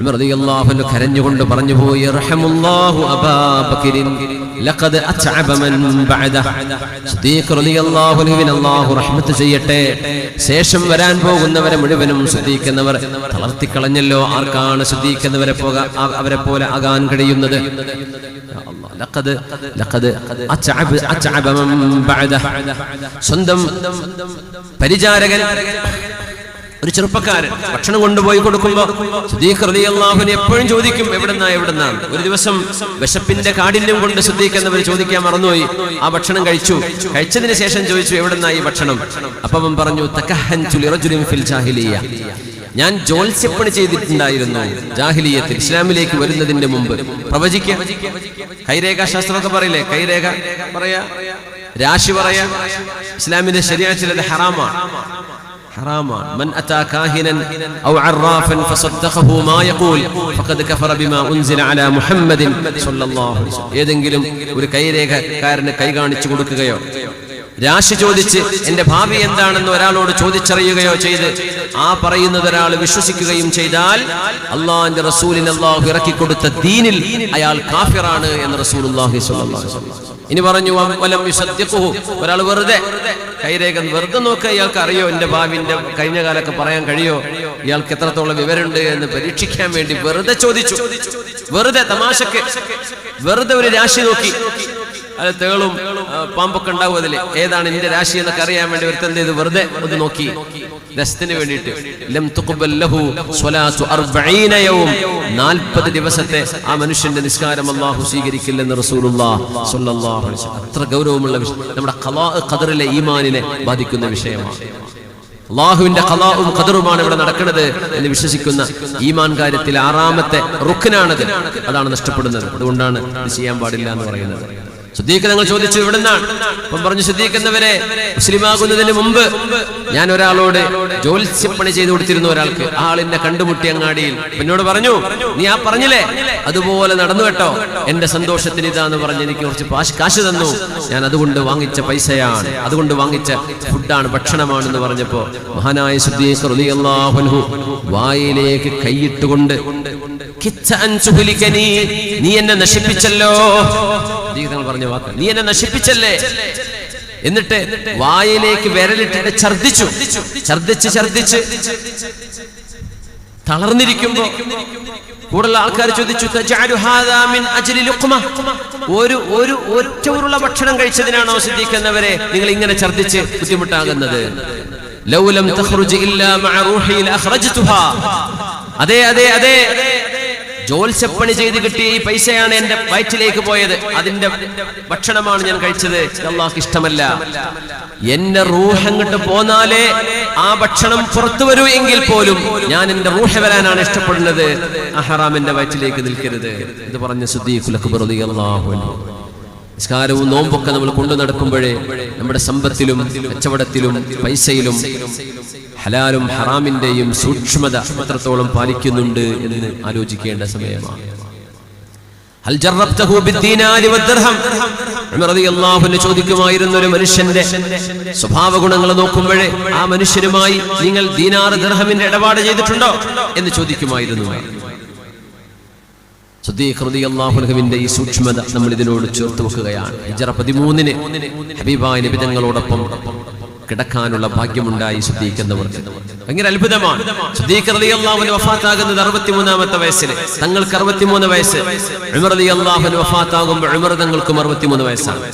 ഉമർ റളിയല്ലാഹു അൻഹു കരഞ്ഞുകൊണ്ട് പറഞ്ഞു പോയി, റഹമുല്ലാഹു അബാ ബക്രിൻ ലഖദ് അത്അബ മൻ ബഅദഹ. സിദ്ദീഖ് റളിയല്ലാഹു അൻഹുവിനെ അല്ലാഹു റഹ്മത്ത് ചെയ്യട്ടെ. ശേഷം വരാൻ പോകുന്നവരെ മുഴുവനും സിദ്ദീഖ് എന്നവർ തളർത്തിക്കളഞ്ഞല്ലോ. ആർക്കാണ് സിദ്ദീഖ് എന്നവരെ അവരെ പോലെ ആകാൻ കഴിയുന്നത്? സ്വന്തം പരിചാരകൻ ഒരു ചെറുപ്പക്കാരൻ ഭക്ഷണം കൊണ്ടുപോയി കൊടുക്കുമ്പോ സിദ്ദീഖ് റളിയല്ലാഹു അൻഹു എപ്പോഴും ചോദിക്കും, എവിടുന്നാണ്. ഒരു ദിവസം വിശപ്പിന്റെ കാഠിന്യം കൊണ്ട് സിദ്ദീഖ് എന്നവർ ചോദിക്കാൻ മറന്നുപോയി. ആ ഭക്ഷണം കഴിച്ചതിന് ശേഷം ചോദിച്ചു, എവിടുന്നാ ഈ ഭക്ഷണം? അപ്പം അവൻ പറഞ്ഞു, തകഹൻതു ലിറജുലിൻ ഫിൽ ജാഹിലിയ്യ. ഞാൻ ജോത്സ്യപ്പണി ചെയ്തിട്ടുണ്ടായിരുന്നു ജാഹിലിയത്തിൽ, ഇസ്ലാമിലേക്ക് വരുന്നതിന്റെ മുമ്പ്. പ്രവചിക്കുക, കൈരേഖാ ശാസ്ത്രമൊക്കെ പറയില്ലേ, കൈരേഖ പറയാ, രാശി പറയാ. ഇസ്ലാമിന്റെ ശരീഅത്തിൽ അത് ഹറാമാണ്. من أتى كاهنا أو عرافا فصدقه ما يقول فقد كفر بما أنزل على محمد صلى الله عليه وسلم. ഏതെങ്കിലും ഒരു കൈരേഖക്കാരന് കൈ കാണിച്ചു കൊടുക്കുകയോ രാശി ചോദിച്ച് എന്റെ ഭാവി എന്താണെന്ന് ഒരാളോട് ചോദിച്ചറിയുകയോ ചെയ്ത് ആ പറയുന്നത് ഒരാൾ വിശ്വസിക്കുകയും ചെയ്താൽ അള്ളാഹുവിന്റെ റസൂലിന് അള്ളാഹു ഇറക്കിക്കൊടുത്ത ദീനിൽ അയാൾ കാഫിറാണ് എന്ന് റസൂലുള്ളാഹി സ്വല്ലല്ലാഹു അലൈഹി വസല്ലം. ഇനി പറഞ്ഞു, വലം യുസദ്ദിഖുഹു, ഒരാൾ വെറുതെ കൈരേഖ വെറുതെ നോക്കുക, ഇയാൾക്ക് അറിയോ എന്റെ ഭാവിന്റെ കഴിഞ്ഞ കാലൊക്കെ പറയാൻ കഴിയോ, ഇയാൾക്ക് എത്രത്തോളം വിവരമുണ്ട് എന്ന് പരീക്ഷിക്കാൻ വേണ്ടി വെറുതെ ചോദിച്ചു. വെറുതെ തമാശക്ക് വെറുതെ ഒരു രാശി നോക്കി. അത് തേളും പാമ്പൊക്കെ ഉണ്ടാവും അതില്. ഏതാണ് എന്റെ രാശി എന്നൊക്കെ അറിയാൻ വേണ്ടി ഒരുത്തൻ ചെയ്ത് വെറുതെ ഒന്ന് നോക്കി, രസത്തിന് വേണ്ടിയിട്ട്. ലം തുഖ്ബൽ ലഹു സ്വലാത്തു 40 യൗം, 40 ദിവസത്തെ ആ മനുഷ്യന്റെ നിസ്കാരം അല്ലാഹു സ്വീകരിക്കില്ലെന്ന് റസൂലുള്ളാഹി സ്വല്ലല്ലാഹു അലൈഹി വസല്ലം. അത്ര ഗൗരവമുള്ള വിഷയം, നമ്മുടെ ഖളാ ഖദറിലെ ഈമാനിനെ ബാധിക്കുന്ന വിഷയമാണ്. അല്ലാഹുവിന്റെ ഖളാഉം ഖദറുമാണ് ഇവിടെ നടക്കുന്നത് എന്ന് വിശ്വസിക്കുന്ന ഈമാൻ കാര്യത്തിൽ 6ാമത്തെ റുക്നാണത്. അതാണ് നഷ്ടപ്പെടുന്നത്. അതുകൊണ്ടാണ് ഇത് ചെയ്യാൻ പാടില്ല എന്ന് പറയുന്നത്. സിദ്ദീഖ് ഞങ്ങൾ ചോദിച്ചു, എവിടുന്നാണ്? അപ്പം പറഞ്ഞു, സിദ്ദീഖ് എന്നവരെ മുസ്ലിമാകുന്നതിന് മുമ്പ് ഞാൻ ഒരാളോട് ജോത്സ്യപ്പണി ചെയ്തു കൊടുത്തിരുന്നു. ഒരാൾക്ക് ആളിനെ കണ്ടുമുട്ടി അങ്ങാടിയിൽ. എന്നോട് പറഞ്ഞു, നീ ആ പറഞ്ഞില്ലേ അതുപോലെ നടന്നു കേട്ടോ, എന്റെ സന്തോഷത്തിന് ഇതാന്ന് പറഞ്ഞ് എനിക്ക് കുറച്ച് കാശ് തന്നു. ഞാൻ അതുകൊണ്ട് വാങ്ങിച്ച പൈസയാണ്, അതുകൊണ്ട് വാങ്ങിച്ച ഫുഡാണ്, ഭക്ഷണമാണെന്ന് പറഞ്ഞപ്പോ മഹാനായ സിദ്ദീഖ് റളിയല്ലാഹു അൻഹു വായിലേക്ക് കൈയിട്ടുകൊണ്ട്, നീ എന്നെ നശിപ്പിച്ചല്ലോ, തങ്ങൾ പറഞ്ഞ വാക്ക്, നീ എന്നെ നശിപ്പിച്ചല്ലേ. എന്നിട്ട് വായിലേക്ക് വിരലിട്ടിട്ട് ഛർദിച്ച് തളർന്നിരിക്കുമ്പോ കൂടുതൽ ആൾക്കാർ ചോദിച്ചു, ഒറ്റ ഭക്ഷണം കഴിച്ചതിനാണോ സിദ്ദീഖ് എന്നവരെ നിങ്ങൾ ഇങ്ങനെ ഛർദിച്ച് ബുദ്ധിമുട്ടാകുന്നത്? ലൗലം തഖ്റുജ് ഇല്ലാ മഅ റൂഹി ലഅഖ്റജ്തുഹാ. അതെ അതെ അതെ, ജോത്സ്യപ്പണി ചെയ്ത് കിട്ടിയ ഈ പൈസയാണ് എന്റെ വയറ്റിലേക്ക് പോയത്, അതിന്റെ ഭക്ഷണമാണ് ഞാൻ കഴിച്ചത്. അല്ലാഹുവിന് ഇഷ്ടമല്ല. എന്റെ റൂഹ് അങ്ങോട്ട് പോന്നാലേ ആ ഭക്ഷണം പുറത്തു വരൂ എങ്കിൽ പോലും ഞാൻ എന്റെ റൂഹ് വരാനാണ് ഇഷ്ടപ്പെടുന്നത്, ആ ഹറാം എന്റെ വയറ്റിലേക്ക് നിൽക്കരുത് എന്ന് പറഞ്ഞ സിദ്ദീഖുൽ അക്ബർ റളിയല്ലാഹു അൻഹു. നിസ്കാരവും നോമ്പൊക്കെ നമ്മൾ കൊണ്ടു നടക്കുമ്പോഴേ നമ്മുടെ സമ്പത്തിലും കച്ചവടത്തിലും പൈസയിലും ഹലാലും ഹറാമിന്റെയും സൂക്ഷ്മത എത്രത്തോളം പാലിക്കുന്നുണ്ട് എന്ന് ആലോചിക്കേണ്ട സമയമാണ്. ഹൽ ജറബ്തഹു ബിദ്ദീനാരി വദ്ദിർഹം. ഉമർ റളിയല്ലാഹു അൻഹു ചോദിക്കുമായിരുന്നു, ഒരു മനുഷ്യന്റെ സ്വഭാവ ഗുണങ്ങൾ നോക്കുമ്പോഴേ ആ മനുഷ്യരുമായി നിങ്ങൾ ദീനാർ ദിർഹമിന്റെ ഇടപാട് ചെയ്തിട്ടുണ്ടോ എന്ന് ചോദിക്കുമായിരുന്നു. സിദ്ദീഖ് റളിയല്ലാഹു അൻഹുവിന്റെ ഈ സൂക്ഷ്മത നമ്മൾ ഇതിനോട് ചേർത്ത് വെക്കുകയാണ്. ഹിജ്റ 13 ഹബീബായ നബി തങ്ങളോടൊപ്പം കിടക്കാനുള്ള ഭാഗ്യമുണ്ടായി സിദ്ദീഖ് എന്നവർക്ക്. ഭയങ്കര അത്ഭുതമാണ്. സിദ്ദീഖ് റളിയല്ലാഹു അൻഹു വഫാത്താകുന്നത് 63-ാമത്തെ വയസ്സിൽ, തങ്ങൾക്ക് 63 വയസ്സ്. ഉമർ റളിയല്ലാഹു അൻഹു വഫാത്താകുമ്പോൾ ഉമർ തങ്ങൾക്കും 63 വയസ്സാണ്.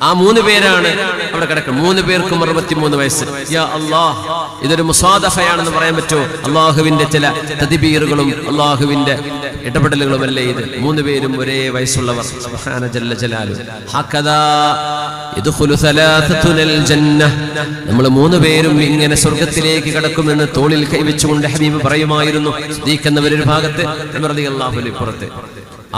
ആ 3 പേരാണ് അവിടെ കിടക്കുന്നത്. 3 പേർക്കും 63 വയസ്സ്. യാ അല്ലാഹ്, ഇതൊരു മുസാദഫയാണെന്ന് പറയാൻ പറ്റുമോ? അള്ളാഹുവിന്റെ ചില തദ്ബീറുകളും അള്ളാഹുവിന്റെ ഇടപെടലുകളുമല്ലേ ഇത്. 3 പേരും ഒരേ വയസ്സുള്ളവർ. സുബ്ഹാന ജല്ല ജലാലു. ഹകദാ യദ്ഖുലു സലാസത്തുൽ ജന്ന. നമ്മൾ 3 പേരും ഇങ്ങനെ സ്വർഗ്ഗത്തിലേക്ക് കടക്കുമെന്ന് തോളിൽ കൈവച്ചുകൊണ്ട് ഹബീബ് പറയുമായിരുന്നു. സിദ്ദീഖ് എന്നവരൊരു ഭാഗത്ത്, ഉമർ റളിയല്ലാഹു അൻഹു പുറത്ത്.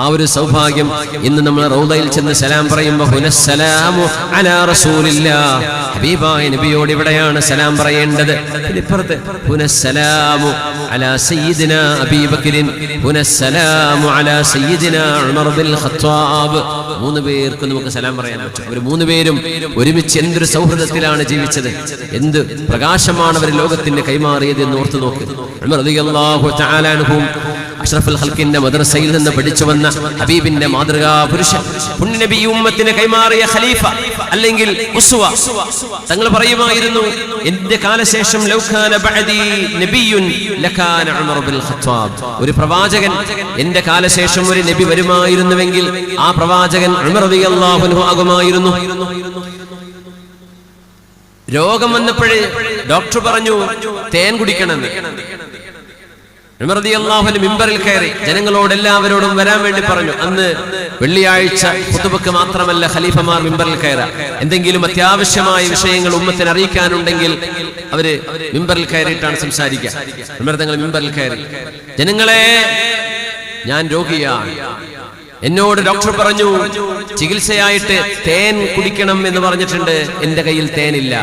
ആ ഒരു സൗഭാഗ്യം ഇന്ന് നമ്മൾ റൗദയിൽ ചെന്ന് സലാം പറയുമ്പോൾ ഹുനസ്സലാമു അലാ റസൂലില്ലാഹ്, ഹബീബായ നബിയോട് ഇവിടെയാണ് സലാം പറയേണ്ടത്. ഇപ്പുറത്ത് ഹുനസ്സലാമു അലാ സയ്യിദിനാ അബീ ബക്കറിൻ, ഹുനസ്സലാമു അലാ സയ്യിദിനാ ഉമർ ബിൻ ഖത്താബ്. 3 പേർക്ക് നമുക്ക് സലാം പറയാൻ പറ്റും. അവർ 3 പേരും ഒരുമിച്ച് എന്തൊരു സൗഹൃദത്തിലാണ് ജീവിച്ചത്, എന്ത് പ്രകാശമാണ് അവർ ലോകത്തിന് കൈമാറിയത് എന്ന് ഓർത്തു നോക്ക്. ഉമർ റളിയല്ലാഹു തആല അൻഹു അഷ്റഫുൽ ഖൽഖിന്റെ മദ്രസയിൽ നിന്ന് പഠിച്ചു വന്ന ഹബീബിന്റെ മാതൃകാ പുരുഷൻ, പുണ്യനബി ഉമ്മത്തിന് കൈമാറിയ ഖലീഫ അല്ലെങ്കിൽ ഉസ്വ. തങ്ങൾ പറയുമായിരുന്നു, എന്റെ കാലശേഷം ലൗകാന ബഅദി നബിയുൻ ലകാന ഉമർ ബിൻ ഖത്താബ്. ഒരു പ്രവാചകൻ എന്റെ കാലശേഷം ഒരു നബി വരുമായിരുന്നുവെങ്കിൽ ആ പ്രവാചകൻ ഉമർ റളിയല്ലാഹു അൻഹു ആകുമായിരുന്നു. രോഗം വന്നപ്പോഴേ ഡോക്ടർ പറഞ്ഞു തേൻ കുടിക്കണമെന്ന്. ഉമർ റളിയല്ലാഹു അൻഹു മിമ്പറിൽ കയറി ജനങ്ങളോട് എല്ലാവരോടും വരാൻ വേണ്ടി പറഞ്ഞു. അന്ന് വെള്ളിയാഴ്ച ഖുതുബക്ക് മാത്രമല്ല ഖലീഫമാർ മിമ്പറിൽ കയറാം. എന്തെങ്കിലും അത്യാവശ്യമായ വിഷയങ്ങൾ ഉമ്മത്തിനെ അറിയിക്കാനുണ്ടെങ്കിൽ അവര് മിമ്പറിൽ കയറിയിട്ടാണ് സംസാരിക്കുക. ഉമർ തങ്ങൾ മിമ്പറിൽ കയറി, ജനങ്ങളെ, ഞാൻ രോഗിയാണ്, എന്നോട് ഡോക്ടർ പറഞ്ഞു ചികിത്സയായിട്ട് തേൻ കുടിക്കണം എന്ന് പറഞ്ഞിട്ടുണ്ട്. എന്റെ കയ്യിൽ തേനില്ല.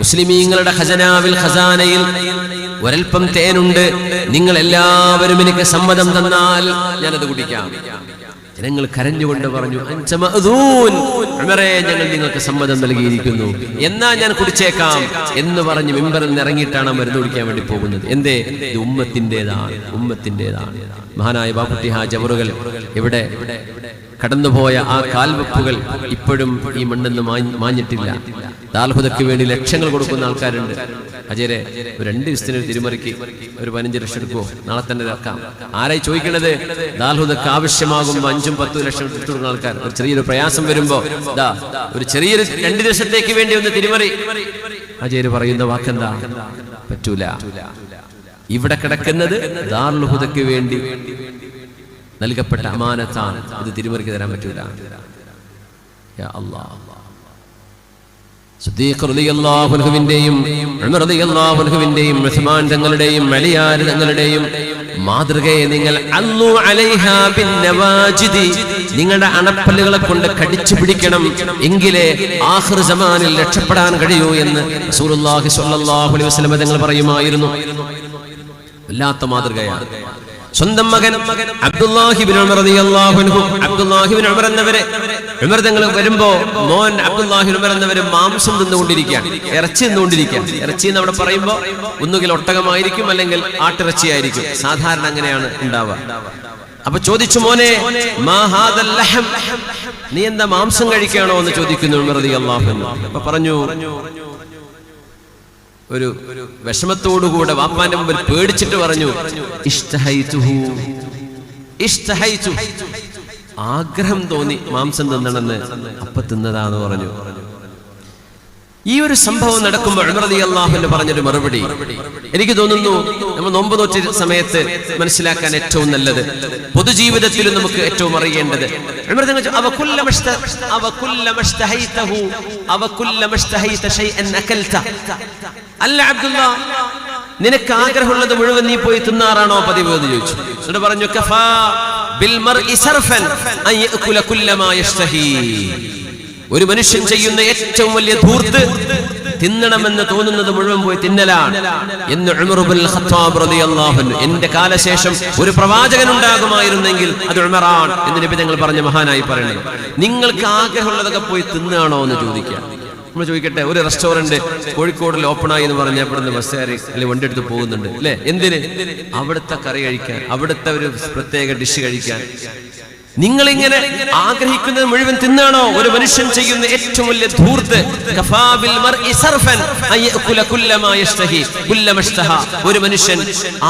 മുസ്ലിമീങ്ങളുടെ ഖസാനയിൽ ഒരൽപ്പം തേനുണ്ട്. നിങ്ങൾ എല്ലാവരും എനിക്ക് സമ്മതം തന്നാൽ ഞാനത് കുടിക്കാം. ജനങ്ങൾ കരഞ്ഞുകൊണ്ട് പറഞ്ഞു, ഉമറേ, ഞങ്ങൾ നിങ്ങൾക്ക് സമ്മതം നൽകിയിരിക്കുന്നു, എന്നാ ഞാൻ കുടിച്ചേക്കാം എന്ന് പറഞ്ഞ് മിമ്പറിൽ നിന്ന് ഇറങ്ങിയിട്ടാണ് മരുന്ന് കുടിക്കാൻ വേണ്ടി പോകുന്നത്. എന്തേ? ഇത് ഉമ്മത്തിൻ്റെതാണ്. മഹാനായ ബാപ്പുട്ടി ഹാജി അവറുകൾ ഇവിടെ കടന്നുപോയ ആ കാൽവെപ്പുകൾ ഇപ്പോഴും ഈ മണ്ണെന്ന് മാഞ്ഞിട്ടില്ല. ദാൽഹുദയ്ക്ക് വേണ്ടി ലക്ഷങ്ങൾ കൊടുക്കുന്ന ആൾക്കാരുണ്ട്. അജയരെ, ഒരു 2 ദിവസത്തിന് തിരുമറിക്ക് ഒരു 15 ലക്ഷം എടുക്കുമോ? നാളെ തന്നെ ഇറക്കാം. ആരായി ചോദിക്കണത്? ദാൽഹുദയ്ക്ക് ആവശ്യമാകുമ്പോൾ 5-10 ലക്ഷം കൊടുക്കുന്ന ആൾക്കാർ. ഒരു ചെറിയൊരു പ്രയാസം വരുമ്പോ ഒരു ചെറിയൊരു 2 ദിവസത്തേക്ക് വേണ്ടി ഒന്ന് തിരുമറി. അജയര് പറയുന്ന വാക്കെന്താ? പറ്റൂല. ഇവിടെ കിടക്കുന്നത് ദാൽഹുദയ്ക്ക് വേണ്ടി നൽകപ്പെട്ട അമാനത്താണ്. ഇത് തിരുമറിക്ക് തരാൻ പറ്റൂല. യാ അല്ലാഹ്. സിദ്ദീഖ് റളിയല്ലാഹു അൻഹുവിന്റെയും ഉമർ റളിയല്ലാഹു അൻഹുവിന്റെയും ഉസ്മാൻ തങ്ങളുടെയും അലിയാർ തങ്ങളുടെയും മാതൃകയെ നിങ്ങൾ അല്ലു അലൈഹാ ബിൻ നവാജിദി, നിങ്ങളുടെ അണപ്പല്ലുകളെ കൊണ്ട് കടിച്ചു പിടിക്കണം, എങ്കിലേ ആഖിർ സമാനിൽ രക്ഷപ്പെടാൻ കഴിയൂ എന്ന് റസൂലുള്ളാഹി സ്വല്ലല്ലാഹു അലൈഹി വസല്ലം തങ്ങൾ പറയുമായിരുന്നു. വല്ലാത്ത മാതൃകയാണ്. സ്വന്തം മകൻ അബ്ദുല്ലാഹി ഇബ്നു ഉമർ റളിയല്ലാഹു അൻഹു, അബ്ദുല്ലാഹി ഇബ്നു ഉമർ എന്നവരെ ഉമർ തങ്ങൾ വരുമ്പോ മോൻ അബ്ദുല്ലാഹി ഉമർ എന്നവര് മാംസം തിന്നുകൊണ്ടിരിക്കുകയാണ്, ഇറച്ചി തിന്നുകൊണ്ടിരിക്കുകയാണ്. ഇറച്ചി എന്ന് അവിടെ പറയുമ്പോൾ ഒന്നുകിൽ ഒട്ടകമായിരിക്കും അല്ലെങ്കിൽ ആട്ടിറച്ചിയായിരിക്കും. സാധാരണ അങ്ങനെയാണ് ഉണ്ടാവുക. അപ്പൊ ചോദിച്ചു, മോനെ, മാ ഹാദൽ ലഹം, നീ എന്താ മാംസം കഴിക്കുകയാണോ എന്ന് ചോദിക്കുന്നു ഉമർ റളിയല്ലാഹു അൻഹു. അപ്പൊ പറഞ്ഞു, ഒരു വിഷമത്തോടുകൂടെ വാപ്പാന്റെ മുമ്പിൽ പേടിച്ചിട്ട് പറഞ്ഞു, ഇഷ്തഹൈതുഹു, ആഗ്രഹം തോന്നി മാംസം തിന്നണമെന്ന്, അപ്പൊ തിന്നതാന്ന് പറഞ്ഞു. ഈ ഒരു സംഭവം നടക്കുമ്പോൾ ഉമർ റളിയല്ലാഹു അൻഹു പറഞ്ഞൊരു മറുപടി എനിക്ക് തോന്നുന്നു നമ്മൾ നോമ്പ് നോറ്റ സമയത്ത് മനസ്സിലാക്കാൻ ഏറ്റവും നല്ലത്, പൊതുജീവിതത്തിൽ നമുക്ക് ഏറ്റവും അറിയേണ്ടത്. അല്ല അബ്ദുള്ള, നിനക്ക് ആഗ്രഹമുള്ളത് മുഴുവൻ നീ പോയി തിന്നാറാണോ പതിവ് എന്ന് ചോദിച്ചു. എന്നിട്ട് പറഞ്ഞു, കഫാ ബിൽ മർഇ സർഫൻ അൻ യഅകുല കുല്ലമാ യശ്തഹി. ഒരു മനുഷ്യൻ ചെയ്യുന്ന ഏറ്റവും വലിയ ധൂർത്ത് തിന്നണമെന്ന് തോന്നുന്നത് മുഴുവൻ പോയി തിന്നലാണ് എന്ന് ഉമർ ഇബ്നുൽ ഖത്താബ് റളിയല്ലാഹു അൻഹു. എന്റെ കാലശേഷം ഒരു പ്രവാചകൻ ഉണ്ടാകുമായിരുന്നെങ്കിൽ അത് ഉമറാണ് എന്ന് നബി തങ്ങൾ പറഞ്ഞ മഹാനായി പറയുന്നത്. നിങ്ങൾക്ക് ആഗ്രഹമുള്ളതൊക്കെ പോയി തിന്നാണോ എന്ന് ചോദിക്കുക. നമ്മൾ ചോദിക്കട്ടെ, ഒരു റെസ്റ്റോറന്റ് കോഴിക്കോടിൽ ഓപ്പണായി എന്ന് പറഞ്ഞാൽ ഇവിടുന്ന് ബസ്സുകാരി അല്ലെങ്കിൽ വണ്ടി എടുത്ത് പോകുന്നുണ്ട് അല്ലെ? എന്തിന്? അവിടുത്തെ കറി കഴിക്കാൻ, അവിടുത്തെ ഒരു പ്രത്യേക ഡിഷ് കഴിക്കാൻ. നിങ്ങളിങ്ങനെ ആഗ്രഹിക്കുന്നത് മുഴുവൻ തിന്നാണോ? ഒരു മനുഷ്യൻ ചെയ്യുന്ന ഏറ്റവും വലിയ ധൂർത്ത്, ഒരു മനുഷ്യൻ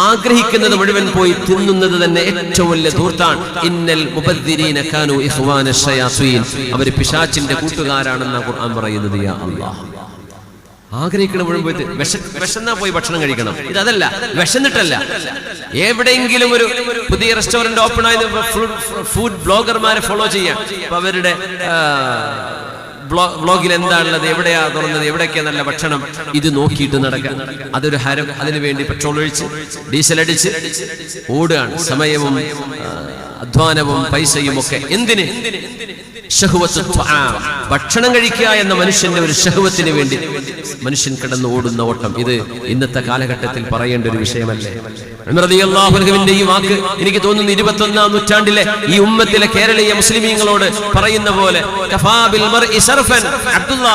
ആഗ്രഹിക്കുന്നത് മുഴുവൻ പോയി തിന്നുന്നത് തന്നെ ഏറ്റവും വലിയ ധൂർത്താണ്. ഇന്നൽ മുബദ്ദിരീന കാനൂ ഇഖ്വാന ശയാത്തീൻ, അവർ പിശാചിന്റെ കൂട്ടുകാരാണെന്ന് ഖുർആൻ പറയുന്നത്. യാ അല്ലാഹ്, ആഗ്രഹിക്കണ മുഴുവൻ പോയി വിശന്നാ പോയി ഭക്ഷണം കഴിക്കണം. ഇതല്ല, വിശന്നിട്ടല്ല. എവിടെയെങ്കിലും ഒരു പുതിയ റെസ്റ്റോറന്റ് ഓപ്പൺ ആയത് ഫുഡ് ബ്ലോഗർമാരെ ഫോളോ ചെയ്യാം. അപ്പൊ അവരുടെ ബ്ലോഗിൽ എന്താണുള്ളത്, എവിടെയാ തുറന്നത്, എവിടെയൊക്കെയാ നല്ല ഭക്ഷണം, ഇത് നോക്കിയിട്ട് നടക്കാം. അതൊരു ഹരം. അതിനുവേണ്ടി പെട്രോൾ ഒഴിച്ച് ഡീസൽ അടിച്ച് ഓടുകയാണ്. സമയവും അധ്വാനവും പൈസയും ഒക്കെ എന്തിന്? ഭക്ഷണം കഴിക്കുക എന്ന മനുഷ്യന്റെ ഒരു ശഹവത്തിന് വേണ്ടി മനുഷ്യൻ കിടന്ന് ഓടുന്ന ഓട്ടം, ഇത് ഇന്നത്തെ കാലഘട്ടത്തിൽ പറയേണ്ട ഒരു വിഷയമല്ലേ? ഉമർ റളിയല്ലാഹു അൻഹുവിന്റെ ഈ വാക്ക് എനിക്ക് തോന്നുന്നു 21-ാം നൂറ്റാണ്ടിലെ ഈ ഉമ്മത്തിലെ കേരളീയ മുസ്ലിമീങ്ങളോട് പറയുന്ന പോലെ, കഫാ ബിൽ മർഇ സർഫൻ, അബ്ദുള്ള,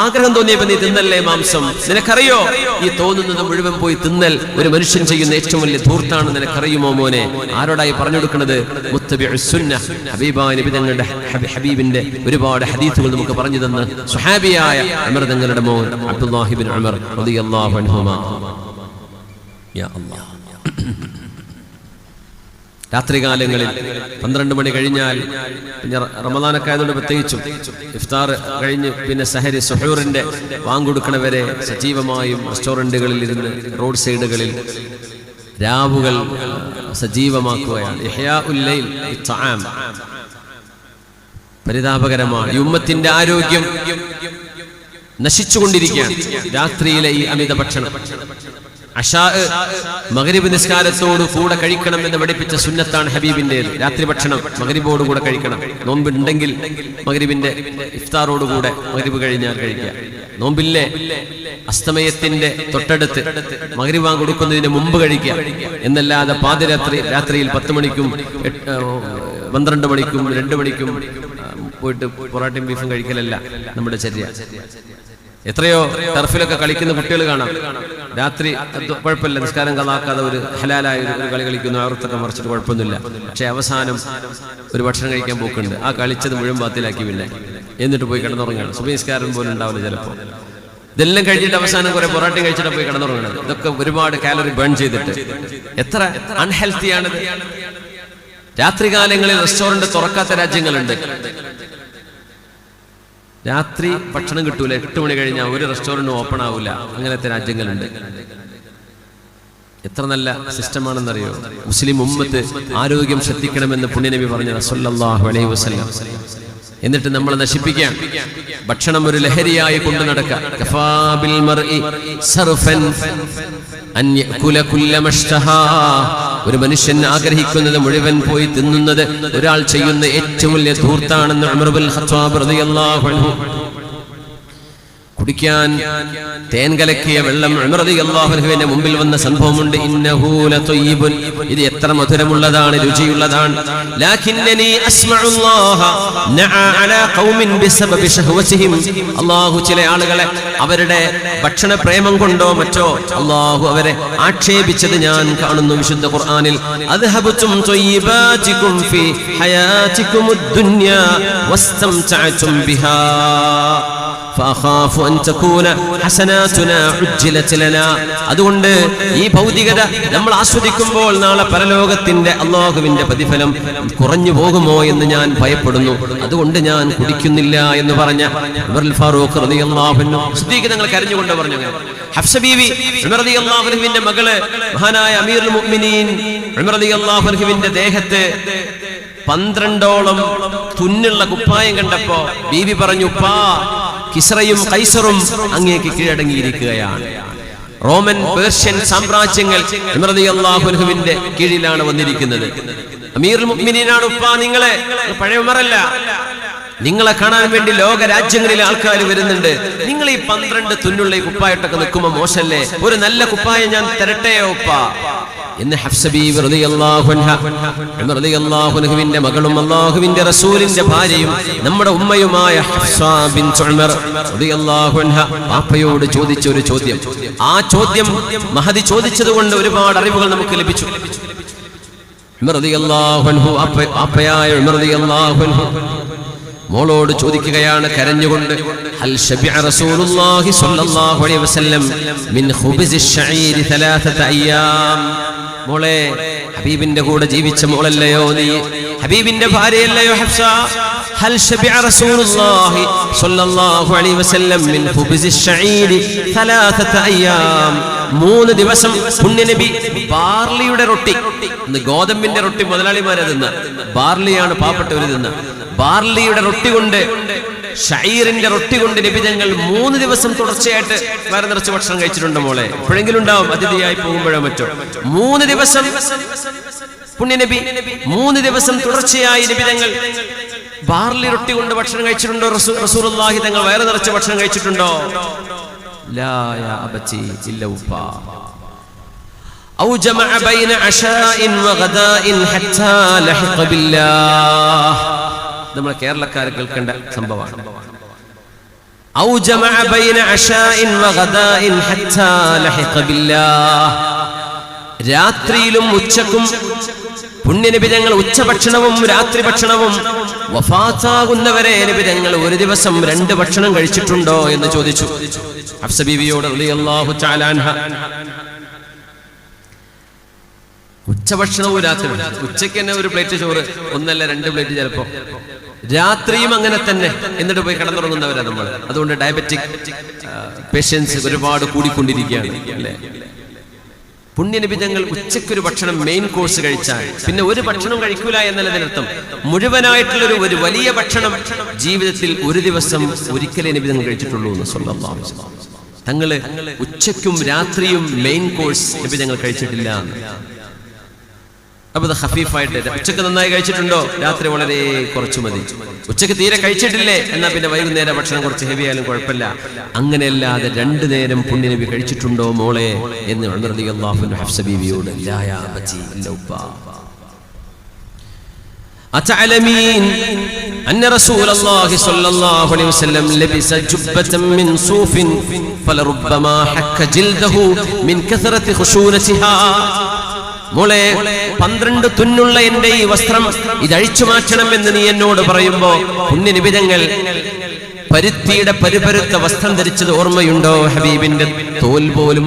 ആഗ്രഹം തോന്നിയപ്പോൾ നീ തിന്നല്ലേ മാംസം? നിനക്കറിയോ ഈ തോന്നുന്നത് മുഴുവൻ പോയി തിന്നൽ ഒരു മനുഷ്യൻ ചെയ്യുന്ന ഏറ്റവും വലിയ ധൂർത്താണ്. നിനക്കറിയുമോ മോനെ? ആരോടായി പറഞ്ഞു കൊടുക്കുന്നത്? മുത്തബിഉസ് സുന്നഹ്, ഹബീബായ നബി തങ്ങളുടെ ഹബീബിന്റെ ഒരുപാട് ഹദീസുകൾ നമുക്ക് പറഞ്ഞു തന്ന സ്വഹാബിയായ ഉമർ തങ്ങളുടെ മോൻ അബ്ദുല്ലാഹി ഇബ്നു ഉമർ റളിയല്ലാഹു അൻഹുമാ. യാ അല്ലാഹ്, രാത്രികാലങ്ങളിൽ 12 മണി കഴിഞ്ഞാൽ, പിന്നെ റമദാനൊക്കെ ആയതുകൊണ്ട് പ്രത്യേകിച്ചും ഇഫ്താർ കഴിഞ്ഞ് പിന്നെ സഹരി സുഹൂറിന്റെ വാങ്ങൊടുക്കണവരെ സജീവമായും റെസ്റ്റോറന്റുകളിൽ ഇരുന്ന് റോഡ് സൈഡുകളിൽ രാവുകൾ സജീവമാക്കുകയാണ്. ഇഹ്യാഉൽ ലൈൽ ബിത്തആം. പരിതാപകരമാണ്. ഈ ഉമ്മത്തിന്റെ ആരോഗ്യം നശിച്ചുകൊണ്ടിരിക്കുകയാണ്. രാത്രിയിലെ ഈ അമിത ഭക്ഷണം. അശാ മഗ്രിബ് നിസ്കാരത്തോട് കൂടെ കഴിക്കണം എന്ന് പഠിപ്പിച്ച സുന്നത്താണ് ഹബീബിന്റേത്. രാത്രി ഭക്ഷണം മഗ്രിബോട് കൂടെ കഴിക്കണം. നോമ്പുണ്ടെങ്കിൽ മഗ്രിബിന്റെ ഇഫ്താറോടുകൂടെ മഗ്രിബ് കഴിഞ്ഞാൽ കഴിക്കുക. നോമ്പില്ലേ, അസ്തമയത്തിന്റെ തൊട്ടടുത്ത് മഗ്രിബ് കൊടുക്കുന്നതിന് മുമ്പ് കഴിക്കുക എന്നല്ലാതെ രാത്രിയിൽ 10 മണിക്കും 12 മണിക്കും 2 മണിക്കും പോയിട്ട് പൊറാട്ടയും ബീഫും കഴിക്കലല്ല നമ്മുടെ ചര്യ. എത്രയോ ടർഫിലൊക്കെ കളിക്കുന്ന കുട്ടികൾ കാണാം. രാത്രി കുഴപ്പമില്ല, നിസ്കാരം കളാക്കാതെ ഒരു ഹലാലായ ഒരു കളി കളിക്കുന്നു, അവർക്കൊക്കെ മറിച്ചിട്ട് കുഴപ്പമൊന്നുമില്ല. പക്ഷെ അവസാനം ഒരു ഭക്ഷണം കഴിക്കാൻ പോക്കുണ്ട്. ആ കളിച്ചത് മുഴുവൻ ബാത്തിലാക്കി പിന്നെ എന്നിട്ട് പോയി കിടന്നുറങ്ങാണ്. സുബഹി നിസ്കാരം പോലും ഉണ്ടാവില്ല ചിലപ്പോൾ. ഇതെല്ലാം കഴിച്ചിട്ട് അവസാനം കുറെ പൊറാട്ടയും കഴിച്ചിട്ട് പോയി കിടന്നുറങ്ങുന്നത്. ഇതൊക്കെ ഒരുപാട് കാലറി ബേൺ ചെയ്തിട്ട് എത്ര അൺഹെൽത്തിയാണിത്. രാത്രികാലങ്ങളിൽ റെസ്റ്റോറന്റ് തുറക്കാത്ത രാജ്യങ്ങളുണ്ട്. രാത്രി ഭക്ഷണം കിട്ടൂല. 8 മണി കഴിഞ്ഞാൽ ഒരു റെസ്റ്റോറന്റ് ഓപ്പൺ ആവില്ല. അങ്ങനത്തെ രാജ്യങ്ങളുണ്ട്. എത്ര നല്ല സിസ്റ്റമാണെന്നറിയോ? മുസ്ലിം ഉമ്മത്ത് ആരോഗ്യം ശ്രദ്ധിക്കണമെന്ന് പുണ്യനബി പറഞ്ഞത് സല്ലല്ലാഹു അലൈഹി വസല്ലം. എന്നിട്ട് നമ്മൾ നശിപ്പിക്കാൻ ഭക്ഷണം ഒരു ലഹരിയായി കൊണ്ടു നടക്കുക. കഫാ ബിൽ മർഇ സർഫൻ അൻ യഅകുല കുല്ലമ ഇഷ്തഹാ, ഒരു മനുഷ്യൻ ആഗ്രഹിക്കുന്നത് മുഴുവൻ പോയി തിന്നുന്നത് ഒരാൾ ചെയ്യുന്ന ഏറ്റവും വലിയ ധൂർത്താണെന്ന് ഉമർ ഇബ്നുൽ ഖത്താബ് റളിയല്ലാഹു അൻഹു. കുടിക്കാൻ തേൻ കലക്കിയ വെള്ളം ഉമർ റളിയല്ലാഹു അൻഹുവിന്റെ മുമ്പിൽ വന്ന സംഭവമുണ്ട്. ഇന്നഹു ലതയ്യിബുൻ, ഇത് എത്ര മധുരമുള്ളതാണ്, രുചിയുള്ളതാണ്. ലാകിന്നനി അസ്മഉല്ലാഹ നഅ അലാ ഖൗമിൻ ബിസബബി ശഹവതിഹിം, അല്ലാഹു ചില ആളുകളെ അവരുടെ ഭക്ഷണ പ്രേമം കൊണ്ടോ മറ്റോ അല്ലാഹു അവരെ ആക്ഷേപിച്ചത് ഞാൻ കാണുന്നു വിശുദ്ധ ഖുർആനിൽ. അദ്ഹബതും തയ്യിബാതികും ഫീ ഹയാതികുമുദ് ദുനിയാ വസ്തംതഅതും ബിഹാ ഫഅഖാഫു അൻ തകൂന ഹസനാതുനാ ഉജ്ജിലത് ലനാ. അതുകൊണ്ട് ഈ ഭൗതികത നമ്മൾ ആസ്വദിക്കുമ്പോൾ നാളെ പരലോകത്തിന്റെ അല്ലാഹുവിന്റെ പ്രതിഫലം കുറഞ്ഞു പോകുമോ എന്ന് ഞാൻ ഭയപ്പെടുന്നു. അതുകൊണ്ട് ഞാൻ കുടിക്കുന്നില്ല എന്ന് പറഞ്ഞ ഉമർ ഫാറൂഖ് റളിയല്ലാഹു അൻഹു സിദ്ദീഖ് തങ്ങൾ കരഞ്ഞുകൊണ്ട് പറഞ്ഞു. ഹഫ്സ ബീവി ഉമർ റളിയല്ലാഹു അൻഹുവിന്റെ മകള് മഹാനായ അമീറുൽ മുഅ്മിനീൻ ഉമർ റളിയല്ലാഹു അൻഹുവിന്റെ ദേഹത്ത് 12ഓളം തുന്നുള്ള കുപ്പായം കണ്ടപ്പോ ബീവി പറഞ്ഞു, ഉപ്പാ, കിസ്റയും കൈസറും അങ്ങേക്ക് കീഴടങ്ങിയിരിക്കുകയാണ്. റോമൻ പേർഷ്യൻ സാമ്രാജ്യങ്ങൾ ഉമർ റളിയല്ലാഹു അൻഹുവിന്റെ കീഴിലാണ് വന്നിരിക്കുന്നത്. അമീറുൽ മുഅ്മിനീനാണ് ഉപ്പാ, നിങ്ങളെ പഴയ ഉമറല്ല, നിങ്ങളെ കാണാൻ വേണ്ടി ലോക രാജ്യങ്ങളിലെ ആൾക്കാർ വരുന്നുണ്ട്. നിങ്ങൾ ഈ 12 തുന്നുള്ള ഈ കുപ്പായിട്ടൊക്കെ നിൽക്കുമ്പോ മോശല്ലേ, ഒരു നല്ല കുപ്പായം ഞാൻ തരട്ടെയോ ഉപ്പാ എന്ന് ഹഫ്സ ബീവി റളിയല്ലാഹു അൻഹ ഉമർ റളിയല്ലാഹു അൻഹുവിന്റെ മകളും അല്ലാഹുവിന്റെ റസൂലിന്റെ ഭാര്യയും നമ്മുടെ ഉമ്മയുമായ ഹഫ്സ ബിൻത് ഉമർ റളിയല്ലാഹു അൻഹ പാപ്പയോട് ചോദിച്ച ഒരു ചോദ്യം. ആ ചോദ്യം മഹദി ചോദിച്ചതുകൊണ്ട് ഒരുപാട് അറിവുകൾ നമുക്ക് ലഭിച്ചു. ഉമർ റളിയല്ലാഹു അൻഹു പാപ്പയായ ഉമർ റളിയല്ലാഹു അൻഹു മോളോട് ചോദിക്കുകയാണ് കരഞ്ഞുകൊണ്ട്, ഹൽ ശബിഅ റസൂലുള്ളാഹി സ്വല്ലല്ലാഹു അലൈഹി വസല്ലം മിൻ ഖുബ്സി ശഈരി 3 അയ്യാം. മോളെ, ഹബീബിന്റെ കൂടെ ജീവിച്ച മോളല്ലയോ നീ, ഹബീബിന്റെ ഭാര്യയല്ലയോ ഹഫ്സ? ഹൽ ശബിഅ റസൂലുള്ളാഹി സ്വല്ലല്ലാഹു അലൈഹി വസല്ലം മിൻ ഖുബ്സി ശഈരി 3 അയ്യാം. 3 ദിവസം പുണ്യനബി ബാർലിയുടെ റൊട്ടി, ഗോതമ്പിന്റെ റൊട്ടി മുതലാളിമാരെ തിന്ന, ബാർലിയാണ് പാവപ്പെട്ടവർ തിന്ന, ബാർലിയുടെ റൊട്ടി കൊണ്ട്, ഷഈറിന്റെ റൊട്ടി കൊണ്ട് നബി തങ്ങൾ 3 ദിവസം തുടർച്ചയായിട്ട് വയറ് നിറച്ച് ഭക്ഷണം കഴിച്ചിട്ടുണ്ട്. മോളെ, എപ്പോഴെങ്കിലും ഉണ്ടാവും അതിഥിയായി പോകുമ്പോഴോ മറ്റോ. 3 ദിവസം പുണ്യനബി 3 ദിവസം തുടർച്ചയായി നബി തങ്ങൾ ബാർലി റൊട്ടി കൊണ്ട് ഭക്ഷണം കഴിച്ചിട്ടുണ്ടോ? റസൂലുള്ളാഹി തങ്ങൾ വയറ് നിറച്ച് ഭക്ഷണം കഴിച്ചിട്ടുണ്ടോ? ലാ യാ അബതി, ഇല്ല ഉപ്പാ. ഔ ജമഅ ബൈന അശാഇൻ വഗദാഇൻ ഹത്താ ലഹിഖ ബില്ലാഹ്. നമ്മൾ കേരളക്കാർ കേൾക്കേണ്ട സംഭവമാണ്. ഔ ജമഅ ബൈന അശാഇൻ വഗദാഇൻ ഹത്താ ലഹിഖ ബില്ലാഹ്. രാത്രിയിലും ഉച്ചക്കും പുണ്യനബി തങ്ങൾ ഉച്ചഭക്ഷണവും രാത്രി ഭക്ഷണവും വഫാത്താകുന്നവരെ നബി തങ്ങൾ ഒരു ദിവസം 2 ഭക്ഷണം കഴിച്ചിട്ടുണ്ടോ എന്ന് ചോദിച്ചു ഹഫ്സ ബീവിയോട് റളിയല്ലാഹു തആല അൻഹ. ഉച്ചഭക്ഷണവും രാത്രി, ഉച്ചയ്ക്ക് തന്നെ ഒരു പ്ലേറ്റ് ചോറ്, 1 അല്ല 2 പ്ലേറ്റ് ചിലപ്പോ, രാത്രിയും അങ്ങനെ തന്നെ. എന്നിട്ട് പോയി കിടന്നുറങ്ങുന്നവരാ നമ്മൾ. അതുകൊണ്ട് ഡയബറ്റിക് പേഷ്യൻസ് ഒരുപാട് കൂടിക്കൊണ്ടിരിക്കുകയാണ് അല്ലേ. പുണ്യനബി തങ്ങൾ ഉച്ചയ്ക്കൊരു ഭക്ഷണം മെയിൻ കോഴ്സ് കഴിച്ചാൽ പിന്നെ ഒരു ഭക്ഷണം കഴിക്കൂല എന്നതിനർത്ഥം മുഴുവനായിട്ടുള്ള ഒരു വലിയ ഭക്ഷണം ജീവിതത്തിൽ ഒരു ദിവസം ഒരിക്കലേ നബി തങ്ങൾ കഴിച്ചിട്ടുള്ളൂ എന്ന് സ്വല്ലല്ലാഹു അലൈഹി വസല്ലം. തങ്ങള് ഉച്ചയ്ക്കും രാത്രിയും മെയിൻ കോഴ്സ് നബി തങ്ങൾ കഴിച്ചിട്ടില്ല. അപ്പൊ ഖഫീഫായിട്ട്, ഉച്ചക്ക് നന്നായി കഴിച്ചിട്ടുണ്ടോ, രാത്രി വളരെ കുറച്ചു മതി. ഉച്ചക്ക് തീരെ കഴിച്ചിട്ടില്ലേ, എന്നാൽ പിന്നെ വൈകുന്നേരം ഭക്ഷണം കുറച്ച് ഹെവി ആയാലും കുഴപ്പമില്ല. അങ്ങനെയല്ലാതെ 2 നേരം പുണ്യനബി കഴിച്ചിട്ടുണ്ടോ മോളെ എന്ന് ഉമർ റളിയല്ലാഹു അൻഹു ഹഫ്സ ബീവിയോട്. ലാ യാ അബതി, ഇല്ല ഉപ്പാ. അതഅലമീൻ അന്ന റസൂലുള്ളാഹി സ്വല്ലല്ലാഹു അലൈഹി വസല്ലം ലബിസ ജുബ്ബതൻ മിൻ സൂഫിൻ ഫലറുബ്ബമാ ഹക്ക ജിൽദഹു മിൻ കസറതി ഖുശൂനതിഹാ. മോളെ, 12 തുന്നുള്ള എന്റെ ഈ വസ്ത്രം ഇതഴിച്ചു മാറ്റണം എന്ന് നീ എന്നോട് പറയുമ്പോ പുണ്യനബി തങ്ങൾ പരുത്തിയുടെ പരുപരുത്ത വസ്ത്രം ധരിച്ചത് ഓർമ്മയുണ്ടോ? ഹബീബിന്റെ തോൽ പോലും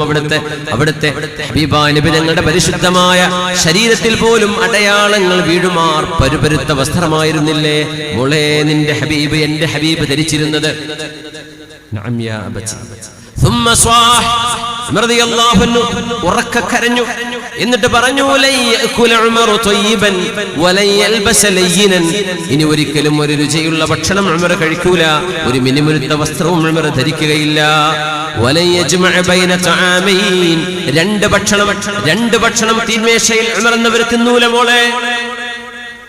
അവിടുത്തെ ഹബീബാ നബി തങ്ങളുടെ പരിശുദ്ധമായ ശരീരത്തിൽ പോലും അടയാളങ്ങൾ വീഴുമാർ പരുപരുത്ത വസ്ത്രമായിരുന്നില്ലേ മോളെ നിന്റെ ഹബീബ്, എന്റെ ഹബീബ് ധരിച്ചിരുന്നത്? നഅം യാ അബതി. ثم صاح റളിയല്ലാഹു അൻഹു ഉറക്കെ കരഞ്ഞു. എന്നിട്ട് പറഞ്ഞു, ഇനി ഒരിക്കലും ഒരു രുചിയുള്ള ഭക്ഷണം ഉമർ കഴിക്കൂല, ഒരു മിനിമുരുത്ത വസ്ത്രവും ഉമർ ധരിക്കുകയില്ല. 2 ഭക്ഷണം തീന്മേശയിൽ ഉമർ എന്നവർ തിന്നൂല മോളെ.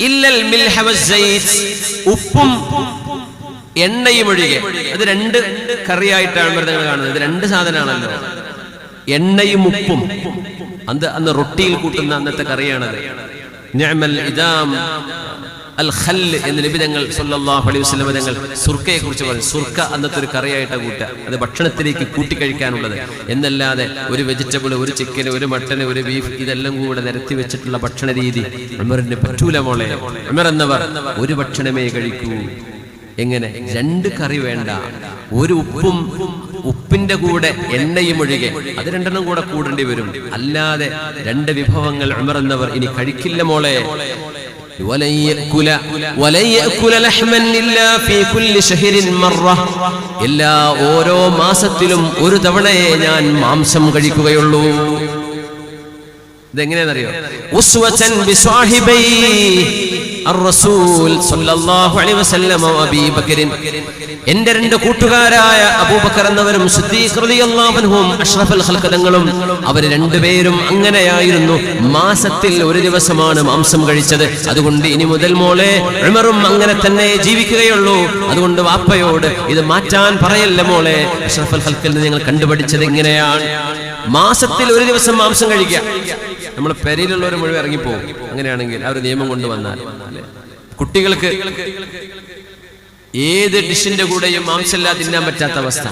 ഇല്ലൽ മിൽഹ വസ്സൈത്, ഉപ്പും എണ്ണയും ഒഴികെ. അത് രണ്ട് കറിയായിട്ടാണ് നിങ്ങൾ കാണുന്നത്. ഇത് രണ്ട് സാധനമാണല്ലോ, എണ്ണയും ഉപ്പും. അന്ന് റൊട്ടിയിൽ കൂട്ടുന്ന അന്നത്തെ കറിയാണത്. നിഅമൽ ഇദാം അൽ ഖല്ല് എന്ന് നബി തങ്ങൾ സല്ലല്ലാഹു അലൈഹി വസല്ലം തങ്ങൾ സുർക്കയെ കുറിച്ച് പറഞ്ഞു. സുർക്ക അന്നത്തെ ഒരു കറിയായിട്ടാണ് കൂട്ടുക. അത് ഭക്ഷണത്തിലേക്ക് കൂട്ടിക്കഴിക്കാനുള്ളത് എന്നല്ലാതെ ഒരു വെജിറ്റബിൾ, ഒരു ചിക്കൻ, ഒരു മട്ടൻ, ഒരു ബീഫ് ഇതെല്ലാം കൂടെ നിരത്തി വെച്ചിട്ടുള്ള ഭക്ഷണ രീതി ഉമറിന് പറ്റൂല മോളെ. ഉമർ എന്നവർ ഒരു ഭക്ഷണമേ കഴിക്കൂ. എങ്ങനെ? രണ്ട് കറി വേണ്ട, ഒരു ഉപ്പിന്റെ കൂടെ എണ്ണയും ഒഴികെ, അത് രണ്ടെണ്ണം കൂടെ കൂടേണ്ടി വരും. അല്ലാതെ രണ്ട് വിഭവങ്ങൾ ഉമർ എന്നവർ ഇനി കഴിക്കില്ല മോളെ. എല്ലാ ഓരോ മാസത്തിലും ഒരു തവണയെ ഞാൻ മാംസം കഴിക്കുകയുള്ളൂ. ഇതെങ്ങനെയാണെന്നറിയോ? ഉസ്വതൻ ബിസ്വാഹിബൈ الرسول صلى الله عليه وسلم وابي بكر. എന്റെ രണ്ട് കൂട്ടുകാരായ അബൂബക്കർ എന്നവരും സിദ്ദീഖ് റളിയല്ലാഹു അൻഹും അഷ്റഫുൽ ഖൽഖ് തങ്ങളും അവർ രണ്ടുപേരും അങ്ങനെയായിരുന്നു. മാസത്തിൽ ഒരു ദിവസമാണ് മാംസം കഴിച്ചത്. അതുകൊണ്ട് ഇനി മുതൽ മോളെ ഉമറും അങ്ങനെ തന്നെ ജീവിക്കുകയുള്ളൂ. അതുകൊണ്ട് വാപ്പയോട് ഇത് മാറ്റാൻ പറയല്ല മോളെ. അഷ്റഫുൽ ഖൽഖിൽ നിന്ന് ഞങ്ങൾ കണ്ടുപിടിച്ചത് ഇങ്ങനെയാണ്, മാസത്തിൽ ഒരു ദിവസം മാംസം കഴിക്കുക. നമ്മൾ പെരയിലുള്ളവർ മുഴുവൻ ഇറങ്ങിപ്പോകും. അങ്ങനെയാണെങ്കിൽ അവർ നിയമം കൊണ്ടുവന്നാൽ കുട്ടികൾക്ക് ഏത് ഡിഷിന്റെ കൂടെയും മാംസമില്ലാതെ തിന്നാൻ പറ്റാത്ത അവസ്ഥ.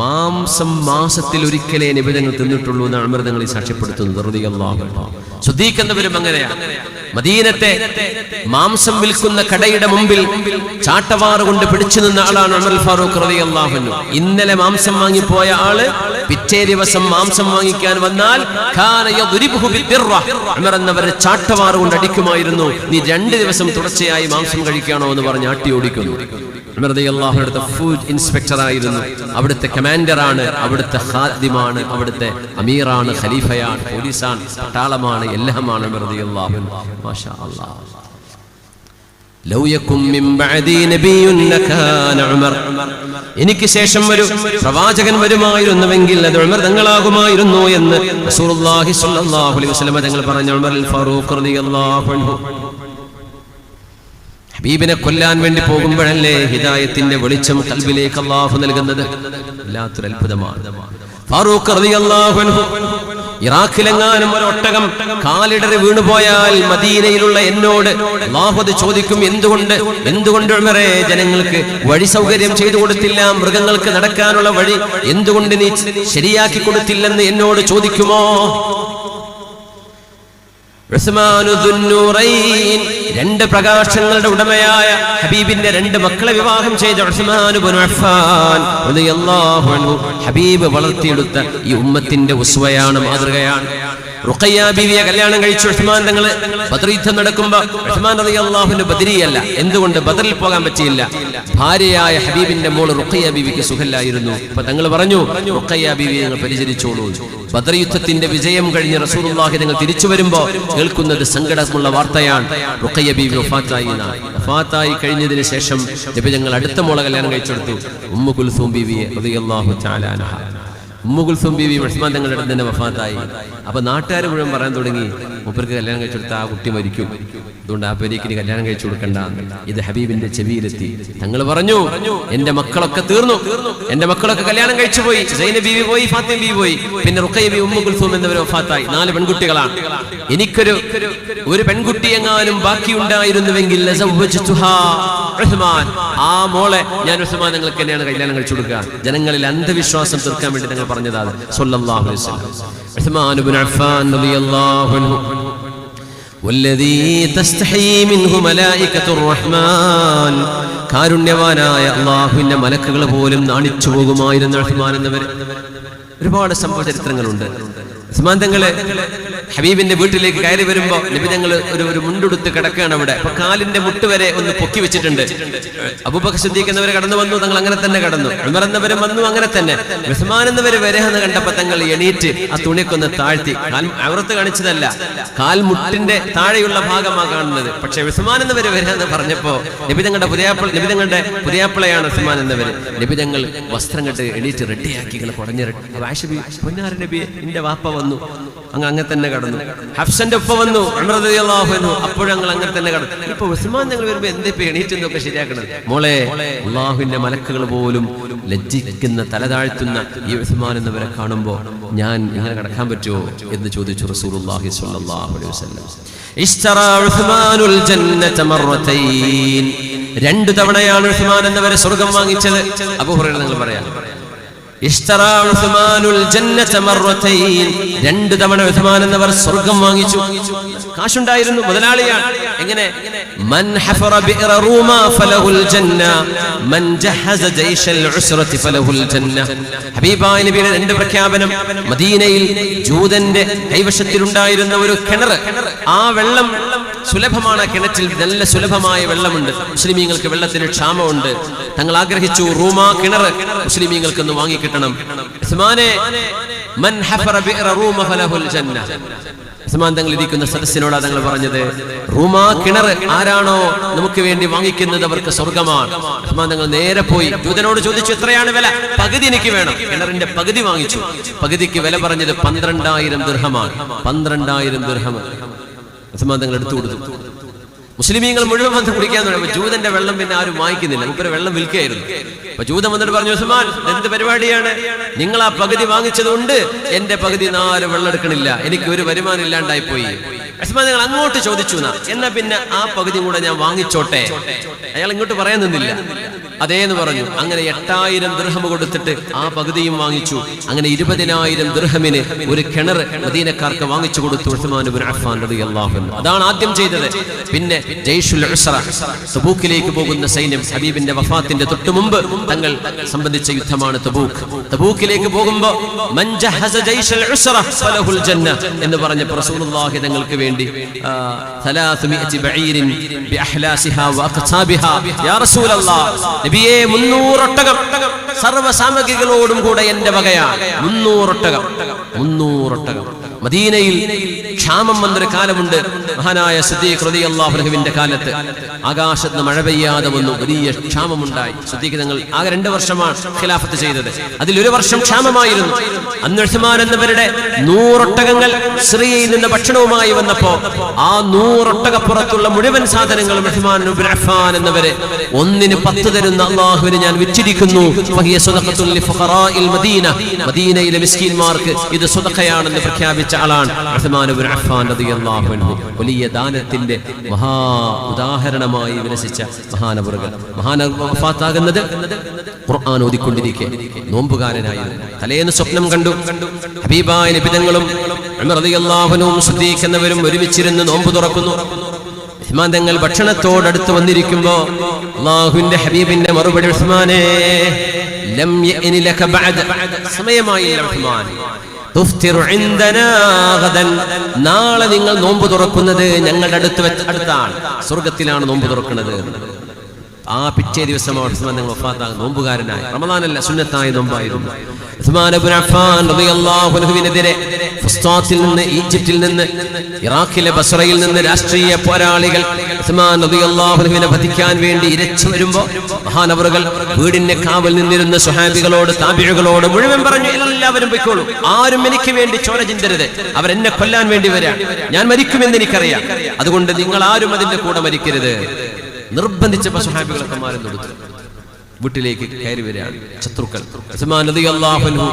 മാംസം മാസത്തിൽ ഒരിക്കലേ നിബിധങ്ങൾ തിന്നിട്ടുള്ളൂ എന്ന് ഉമർ തങ്ങൾ സാക്ഷ്യപ്പെടുത്തുന്നത് റളിയല്ലാഹു അൻഹു. സുദ്ദീഖ് എന്നവരും അങ്ങനെയാണ്. മദീനത്തെ മാംസം വിൽക്കുന്ന കടയുടെ മുമ്പിൽ ചാട്ടവാറ് കൊണ്ട് പിടിച്ചു നിന്ന ആളാണ് ഉമർ ഫാറൂഖ് റളിയല്ലാഹു അൻഹു. ഇന്നലെ മാംസം വാങ്ങിപ്പോയ ആള് പിറ്റേ ദിവസം മാംസം വാങ്ങിക്കാൻ വന്നാൽ ഉമർ എന്നവരെ ചാട്ടവാറ് കൊണ്ട് അടിക്കുമായിരുന്നു. നീ 2 ദിവസം തുടർച്ചയായി മാംസം കഴിക്കാണോ എന്ന് പറഞ്ഞ് ആട്ടി ഓടിക്കുന്നു. ഉമർ റളിയല്ലാഹു അൻഹു ഫുഡ് ഇൻസ്പെക്ടർ ആയിരുന്നു, അവിടുത്തെ കമാൻഡറാണ്, അവിടുത്തെ ഖാദിമാണ്, അവിടുത്തെ അമീറാണ്, ഖലീഫയാണ്, പോലീസാണ്, പട്ടാളമാണ്, എല്ലാമാണ് ഉമർ റളിയല്ലാഹു അൻഹു. മാഷാ അല്ലാഹ്. ലൗ യകും മിൻ ബഅദി നബിയ്യുൻ ലകാന ഉമർ. എനിക്ക് ശേഷം ഒരു പ്രവാചകൻ വരുമായിരുന്നുവെങ്കിൽ അത് ഉമർ തങ്ങളാകുമായിരുന്നു എന്ന് റസൂലുള്ളാഹി സ്വല്ലല്ലാഹു അലൈഹി വസല്ലം തങ്ങൾ പറഞ്ഞു. ഉമർ അൽ ഫാറൂഖ് റളിയല്ലാഹു അൻഹു ഹബീബിനെ കൊല്ലാൻ വേണ്ടി പോകുമ്പോഴല്ലേ ഹിദായത്തിന്റെ വെളിച്ചം ഖൽബിലേക്ക് അല്ലാഹു നൽകുന്നത്. വല്ലാത്തൊരു അത്ഭുതമാണ്. ഫാറൂഖ് റളിയല്ലാഹു അൻഹു ഇറാഖിലെങ്ങാനും ഒരു ഒട്ടകം കാലിടറി വീണുപോയാൽ മദീനയിലുള്ള എന്നോട് അല്ലാഹു അത് ചോദിക്കും, എന്തുകൊണ്ട് ഉമറേ ജനങ്ങൾക്ക് വഴി സൗകര്യം ചെയ്തു കൊടുത്തില്ല, മൃഗങ്ങൾക്ക് നടക്കാനുള്ള വഴി എന്തുകൊണ്ട് നീ ശരിയാക്കി കൊടുത്തില്ലെന്ന് എന്നോട് ചോദിക്കുമോ? ഉസ്മാനു ദുന്നൂറൈൻ, 2 പ്രകാശങ്ങളുടെ ഉടമയായ ഹബീബിന്റെ 2 മക്കളെ വിവാഹം ചെയ്ത ഉസ്മാൻ ഇബ്നു അഫ്ഫാൻ റളിയല്ലാഹു അൻഹു ഹബീബ് വളർത്തിയെടുത്ത ഈ ഉമ്മത്തിന്റെ ഉസ്വയാണ്, മാതൃകയാണ്. റുഖയ്യ ബീവിയെ കല്യാണം കഴിച്ചു ഉസ്മാൻ തങ്ങൾ. ബദർ യുദ്ധം നടക്കുമ്പോൾ ഉസ്മാൻ റളിയല്ലാഹു അൻഹു ബദരിയല്ല. എന്തുകൊണ്ട് ബദറിൽ പോകാൻ പറ്റിയില്ല? ഭാര്യയായ ഹബീബിന്റെ മോൾ റുഖയ്യ ബീവിക്ക് സുഖമില്ലായിരുന്നു. അപ്പൊ തങ്ങൾ പറഞ്ഞു, റുഖയ്യ ബീവിയെ നിങ്ങൾ പരിചരിച്ചോളൂ. ബദർ യുദ്ധത്തിന്റെ വിജയം കഴിഞ്ഞ് റസൂലുള്ളാഹി തങ്ങൾ തിരിച്ചു വരുമ്പോ കേൾക്കുന്നത് സങ്കടമുള്ള വാർത്തയാണ്, റുഖയ്യ ബീവി വഫാത്തായി. വഫാത്തായി കഴിഞ്ഞതിന് ശേഷം നബി തങ്ങൾ അടുത്ത മോളെ കല്യാണം കഴിച്ചെടുത്തു, ഉമ്മു കുൽസൂം ബീവിയെ റളിയല്ലാഹു തആല അൻഹ. ഉമ്മു കുൽസൂം ബീവി ഉസ്മാൻ തങ്ങളുടെ അടുത്ത് തന്നെ വഫാത്തായി. അപ്പൊ നാട്ടുകാർ മുഴുവൻ പറയാൻ തുടങ്ങി, മൂപ്പർക്ക് കല്യാണം കഴിച്ചെടുത്ത ആ കുട്ടി മരിക്കും, അതുകൊണ്ട് ആ പെരീക്കിന് കല്യാണം കഴിച്ചു കൊടുക്കണ്ട. ഇത് ഹബീബിന്റെ ചെവിയിലെത്തി. തങ്ങൾ പറഞ്ഞു, എന്റെ മക്കളൊക്കെ തീർന്നു, എന്റെ മക്കളൊക്കെ കല്യാണം കഴിച്ചു പോയി. സൈനബ് ബീവി പോയി, ഫാത്തിമ ബീവി പോയി, പിന്നെ റുഖയ്യ ബീവി, ഉമ്മു കുൽസൂം എന്നിവർ വഫാത്തായി. 4 പെൺകുട്ടികളാണ്. എനിക്കൊരു പെൺകുട്ടി എങ്ങാനും ബാക്കിയുണ്ടായിരുന്നുവെങ്കിൽ ഉസ്മാൻ, ആ മോളെ ഞാൻ ഉസ്മാൻ നിങ്ങൾക്ക് തന്നെയാണ് കല്യാണം കഴിച്ചു കൊടുക്കുക. ജനങ്ങളിൽ അന്ധവിശ്വാസം തീർക്കാൻ വേണ്ടി തങ്ങൾ പറഞ്ഞതാണ് സ്വല്ലല്ലാഹു അലൈഹി വസല്ലം. ഉസ്മാൻ ഇബ്നു അഫ്ഫാൻ റളിയല്ലാഹു അൻഹു വല്ലദീ തസ്തഹീ മിൻഹു മലായികത്തുർ റഹ്മാൻ, കാരുണ്യവാനായ അല്ലാഹുവിന്റെ മലക്കുകൾ പോലും നാണിച്ചു പോകുമായിരുന്നു ഉസ്മാൻ എന്നവരെ. ഒരുപാട് സംഭവ ചരിത്രങ്ങളുണ്ട്. ഉസ്മാൻ തങ്ങള് ഹബീബിന്റെ വീട്ടിലേക്ക് കയറി വരുമ്പോ നബി തങ്ങൾ ഒരു മുണ്ടെടുത്ത് കിടക്കുകയാണ് അവിടെ. അപ്പൊ കാലിന്റെ മുട്ട് വരെ ഒന്ന് പൊക്കി വെച്ചിട്ടുണ്ട്. അബൂബക്കർ സിദ്ദീഖ് എന്നവരെ കടന്നു വന്നു, തങ്ങൾ അങ്ങനെ തന്നെ കടന്നു. ഉമർ എന്നവരും വന്നു, അങ്ങനെ തന്നെ. ഉസ്മാൻ എന്നവര് വരെയെന്ന് കണ്ടപ്പോ തങ്ങൾ എണീറ്റ് ആ തുണിക്കൊന്ന് താഴ്ത്തി, ഔറത്ത് കാണിച്ചതല്ല, കാൽ മുട്ടിന്റെ താഴെയുള്ള ഭാഗമാണ് കാണുന്നത്. പക്ഷെ ഉസ്മാൻ എന്നവര് വരെയെന്ന് പറഞ്ഞപ്പോ നബി തങ്ങളുടെ പുതിയാപ്പിളയാണ് ഉസ്മാൻ എന്നവര്. നബി തങ്ങൾ വസ്ത്രം കെട്ട് എണീറ്റ് റെഡിയാക്കി കുടഞ്ഞ പൊന്നാര നബി, എന്റെ വാപ്പ വന്നു, അങ്ങനെ തന്നെ കടന്നു. ഹഫ്സന്റെ ഉപ്പ വന്നു ഉമർ റളിയല്ലാഹു അൻഹു, അപ്പോഴങ്ങൾ അങ്ങനെ തന്നെ കടന്നു. ഇപ്പൊ ഉസ്മാൻ ഞങ്ങൾ വരുമ്പോ എന്തേ എണീറ്റെന്നൊക്കെ ശരിയാക്കണം. മോളെ, അള്ളാഹുവിന്റെ മലക്കുകൾ പോലും ലജ്ജിക്കുന്ന തലതാഴ്ത്തുന്ന ഈ ഉസ്മാൻ എന്നവരെ കാണുമ്പോ ഞാൻ ഇങ്ങനെ കടക്കാൻ പറ്റുമോ എന്ന് ചോദിച്ചു റസൂലുള്ളാഹി സ്വല്ലല്ലാഹു അലൈഹി വസല്ലം. ഇശ്തറാ ഉസ്മാനുൽ ജന്നത മർറതൈൻ, 2 തവണയാണ് ഉസ്മാൻ എന്നവരെ സ്വർഗ്ഗം വാങ്ങിച്ചത്. അബൂ ഹുറൈറ നിങ്ങൾ പറയാം, ഇശ്തറാ ഉസ്മാനുൽ ജന്നത മർറതൈൻ, 2 തവണ ഉസ്മാൻ എന്നവർ സ്വർഗ്ഗം വാങ്ങിച്ചു. കാശുണ്ടായിരുന്നു, മുതലാളിയാണ്. എങ്ങനെ? മൻ ഹഫറ ബിഅറ റൂമ ഫലഹുൽ ജന്ന മൻ ജഹസ ജൈശൽ ഉസ്റതി ഫലഹുൽ ജന്ന. ഹബീബായ നബിയുടെ 2 പ്രഖ്യാപനം. മദീനയിൽ ജൂതന്റെ കൈവശത്തിലുണ്ടായിരുന്ന ഒരു കിണർ, ആ വെള്ളം സുലഭമാണ്. കിണറ്റിൽ നല്ല സുലഭമായ വെള്ളമുണ്ട്. മുസ്ലിമീങ്ങൾക്ക് വെള്ളത്തിന് ക്ഷാമമുണ്ട്. തങ്ങൾ ആഗ്രഹിച്ചു റൂമ കിണർ മുസ്ലിമീങ്ങൾക്ക് ഒന്ന് വാങ്ങിക്കിട്ടണം. ഉസ്മാനെ, മൻ ഹഫറ ബിഅറ റൂമ ഫലഹുൽ ജന്ന. ഉസ്മാൻ തങ്ങൾ ഇരിക്കുന്ന സദസ്സിനോടാ തങ്ങൾ പറഞ്ഞത്, റൂമാ കിണർ ആരാണോ നമുക്ക് വേണ്ടി വാങ്ങിക്കുന്നത് അവർക്ക് സ്വർഗമാണ്. ഉസ്മാൻ തങ്ങൾ നേരെ പോയി ജൂതനോട് ചോദിച്ചു, എത്രയാണ് വില? പകുതി എനിക്ക് വേണം. കിണറിന്റെ പകുതി വാങ്ങിച്ചു. പകുതിക്ക് വില പറഞ്ഞത് 12,000 ദിർഹമാണ്. 12,000 ദിർഹം ഉസ്മാൻ തങ്ങൾ എടുത്തു കൊടുത്തു. മുസ്ലിമീങ്ങൾ മുഴുവൻ വന്ന് കുടിക്കാൻ തുടങ്ങി. ജൂതന്റെ വെള്ളം പിന്നെ ആരും വാങ്ങിക്കുന്നില്ല. മുപ്പര് വെള്ളം വിൽക്കുകയായിരുന്നു. അപ്പൊ ജൂതൻ വന്നിട്ട് പറഞ്ഞു, ഉസ്മാൻ എന്ത് പരിപാടിയാണ്? നിങ്ങൾ ആ പകുതി വാങ്ങിച്ചതുകൊണ്ട് എന്റെ പകുതി 4 വെള്ളം എടുക്കണില്ല, എനിക്ക് ഒരു വരുമാനം ഇല്ലാണ്ടായി പോയി. ഉസ്മാൻ നിങ്ങൾ അങ്ങോട്ട് ചോദിച്ചു, എന്നാ പിന്നെ ആ പകുതി കൂടെ ഞാൻ വാങ്ങിച്ചോട്ടെ. അയാൾ ഇങ്ങോട്ട് പറയാൻ നിന്നില്ല. അതേന്ന് പറഞ്ഞു. അങ്ങനെ 8,000 ദിർഹം കൊടുത്തിട്ട് ആ പകുതിയും വാങ്ങിച്ചു. അങ്ങനെ 20,000 ദിർഹമിന് ഒരു കിണർ മദീനക്കാർക്ക് വാങ്ങിച്ചു കൊടുത്തു ഉസ്മാൻ ഇബ്നു അഫ്ഫാൻ റളിയല്ലാഹു അൻഹു. അതാണ് ആദ്യം ചെയ്തത്. പിന്നെ ജയ്ഷുൽ ഉസ്റ, തബൂക്കിലേക്ക് പോകുന്ന സൈന്യം, ഹബീബിന്റെ വഫാത്തിന്റെ തൊട്ടു മുമ്പ് തങ്ങൾ സംബന്ധിച്ച യുദ്ധമാണ് തബൂക്ക്. തബൂക്കിലേക്ക് പോകുമ്പോൾ മൻ ജഹസ ജയ്ഷൽ ഉസ്റ ഫലഹുൽ ജന്ന എന്ന് പറഞ്ഞപ്പോൾ റസൂലുള്ളാഹി തങ്ങൾക്ക് വേണ്ടി 300 ബഈരിൻ ബിഅഹ്ലാസിഹാ വഅഖ്സാബിഹാ യാ റസൂലല്ലാഹ്, നബിയേ 300 ഒട്ടകം സർവ്വ സാമഗ്രികളോടും കൂടെ എന്റെ വകയാണ്. 300 ഒട്ടകം. മദീനയിൽ ക്ഷാമം വന്നൊരു കാലമുണ്ട്. മഹാനായ സിദ്ദീഖ് റളിയല്ലാഹു അൻഹുവിന്റെ കാലത്ത് ആകാശത്ത് നിന്ന് മഴ പെയ്യാതെ വന്നു, വലിയ ക്ഷാമമുണ്ടായി. സിദ്ദീഖ് തങ്ങൾ ആകെ 2 വർഷമാണ് ഖിലാഫത്ത് ചെയ്തത്. അതിൽ 1 വർഷം ക്ഷാമമായിരുന്നു. അന്ന് ഉസ്മാൻ എന്നവരുടെ 100 ഒട്ടകങ്ങൾ സിറിയയിൽ നിന്ന് ഭക്ഷണവുമായി വന്നപ്പോ ആ 100 ഒട്ടകപ്പുറത്തുള്ള മുഴുവൻ സാധനങ്ങളും ഉസ്മാൻ ഇബ്നു അഫ്ഫാൻ എന്നവരെ 1-ന് 10 തരുന്ന അല്ലാഹുവിനെ ഞാൻ വിറ്റിരിക്കുന്നു. ഫഹിയ സദഖത്തുൽ ലിഫഖറാഇൽ മദീന, മദീനയിലെ മിസ്കീൻമാർക്ക് ഇത് സദഖയാണെന്ന് പ്രഖ്യാപിച്ച ആളാണ് ഉസ്മാൻ ഇബ്നു അഫ്ഫാൻ റളിയല്ലാഹു അൻഹു. വലിയ ദാനത്തിന്റെ മഹാ ഉദാഹരണമായി വിലസിച്ച മഹാനവറുകൾ. വഫാത്താകുന്നത് ഖുർആൻ ഓതിക്കൊണ്ടിരിക്കെ നോമ്പുകാരനായിരുന്നു. തലേന്ന് സ്വപ്നം കണ്ടു. ഹബീബായ നബി തങ്ങളും ഉമർ റളിയല്ലാഹു അൻഹു സിദ്ദീഖ് എന്നവരും ഒരുമിച്ചിരുന്ന് നോമ്പ് തുറക്കുന്നു. ഉസ്മാൻ തങ്ങൾ ഭക്ഷണത്തോടടുത്ത് വന്നിരിക്കുമ്പോ അല്ലാഹുവിന്റെ ഹബീബിന്റെ മറുപടി, ഉസ്മാനേ ലം യഅനി ലക ബഅദ, സമയമായില്ല ഉസ്മാൻ. തുഫ്തിറു ഇൻദനാ ഗദൻ, നാളെ നിങ്ങൾ നോമ്പ് തുറക്കുന്നത് ഞങ്ങളുടെ അടുത്താണ്, സ്വർഗ്ഗത്തിലാണ് നോമ്പ് തുറക്കുന്നത്. ആ പിറ്റേ ദിവസമാണ് ഉസ്മാൻ തങ്ങൾ വഫാത്താകുന്നത്. നോമ്പുകാരനായി, റമദാനല്ല സുന്നത്തായ നോമ്പായിരുന്നു. ഉസ്മാൻ ഇബ്നു അഫ്ഫാൻ റളിയല്ലാഹു അൻഹുവിനെതിരെ ഫുസ്താത്തിൽ നിന്ന്, ഈജിപ്തിൽ നിന്ന്, ഇറാഖിലെ ബസ്രയിൽ നിന്ന് രാഷ്ട്രീയ പോരാളികൾ ഉസ്മാൻ റളിയല്ലാഹു അൻഹുവിനെ വധിക്കാൻ വേണ്ടി ഇരച്ചു വരുമ്പോ മഹാനവറുകൾ വീടിന്റെ കാവൽ നിന്നിരുന്ന സ്വഹാബികളോട്, താബിഈകളോട് മുഴുവൻ പറഞ്ഞു, എല്ലാവരും പൊയ്ക്കോളൂ, ആരും എനിക്ക് വേണ്ടി ചോര ചിന്തരുത്, അവരെന്നെ കൊല്ലാൻ വേണ്ടി വരാൻ, ഞാൻ മരിക്കുമെന്ന് എനിക്കറിയാം, അതുകൊണ്ട് നിങ്ങൾ ആരും അതിന്റെ കൂടെ മരിക്കരുത്. നിർബന്ധിച്ചപ്പോൾ സ്വഹാബികളൊക്കെ മാറി കൊടുത്തു. വീട്ടിലേക്ക് കയറി വരികയാണ് ശത്രുക്കൾ. ഉസ്മാൻ റളിയല്ലാഹു അൻഹു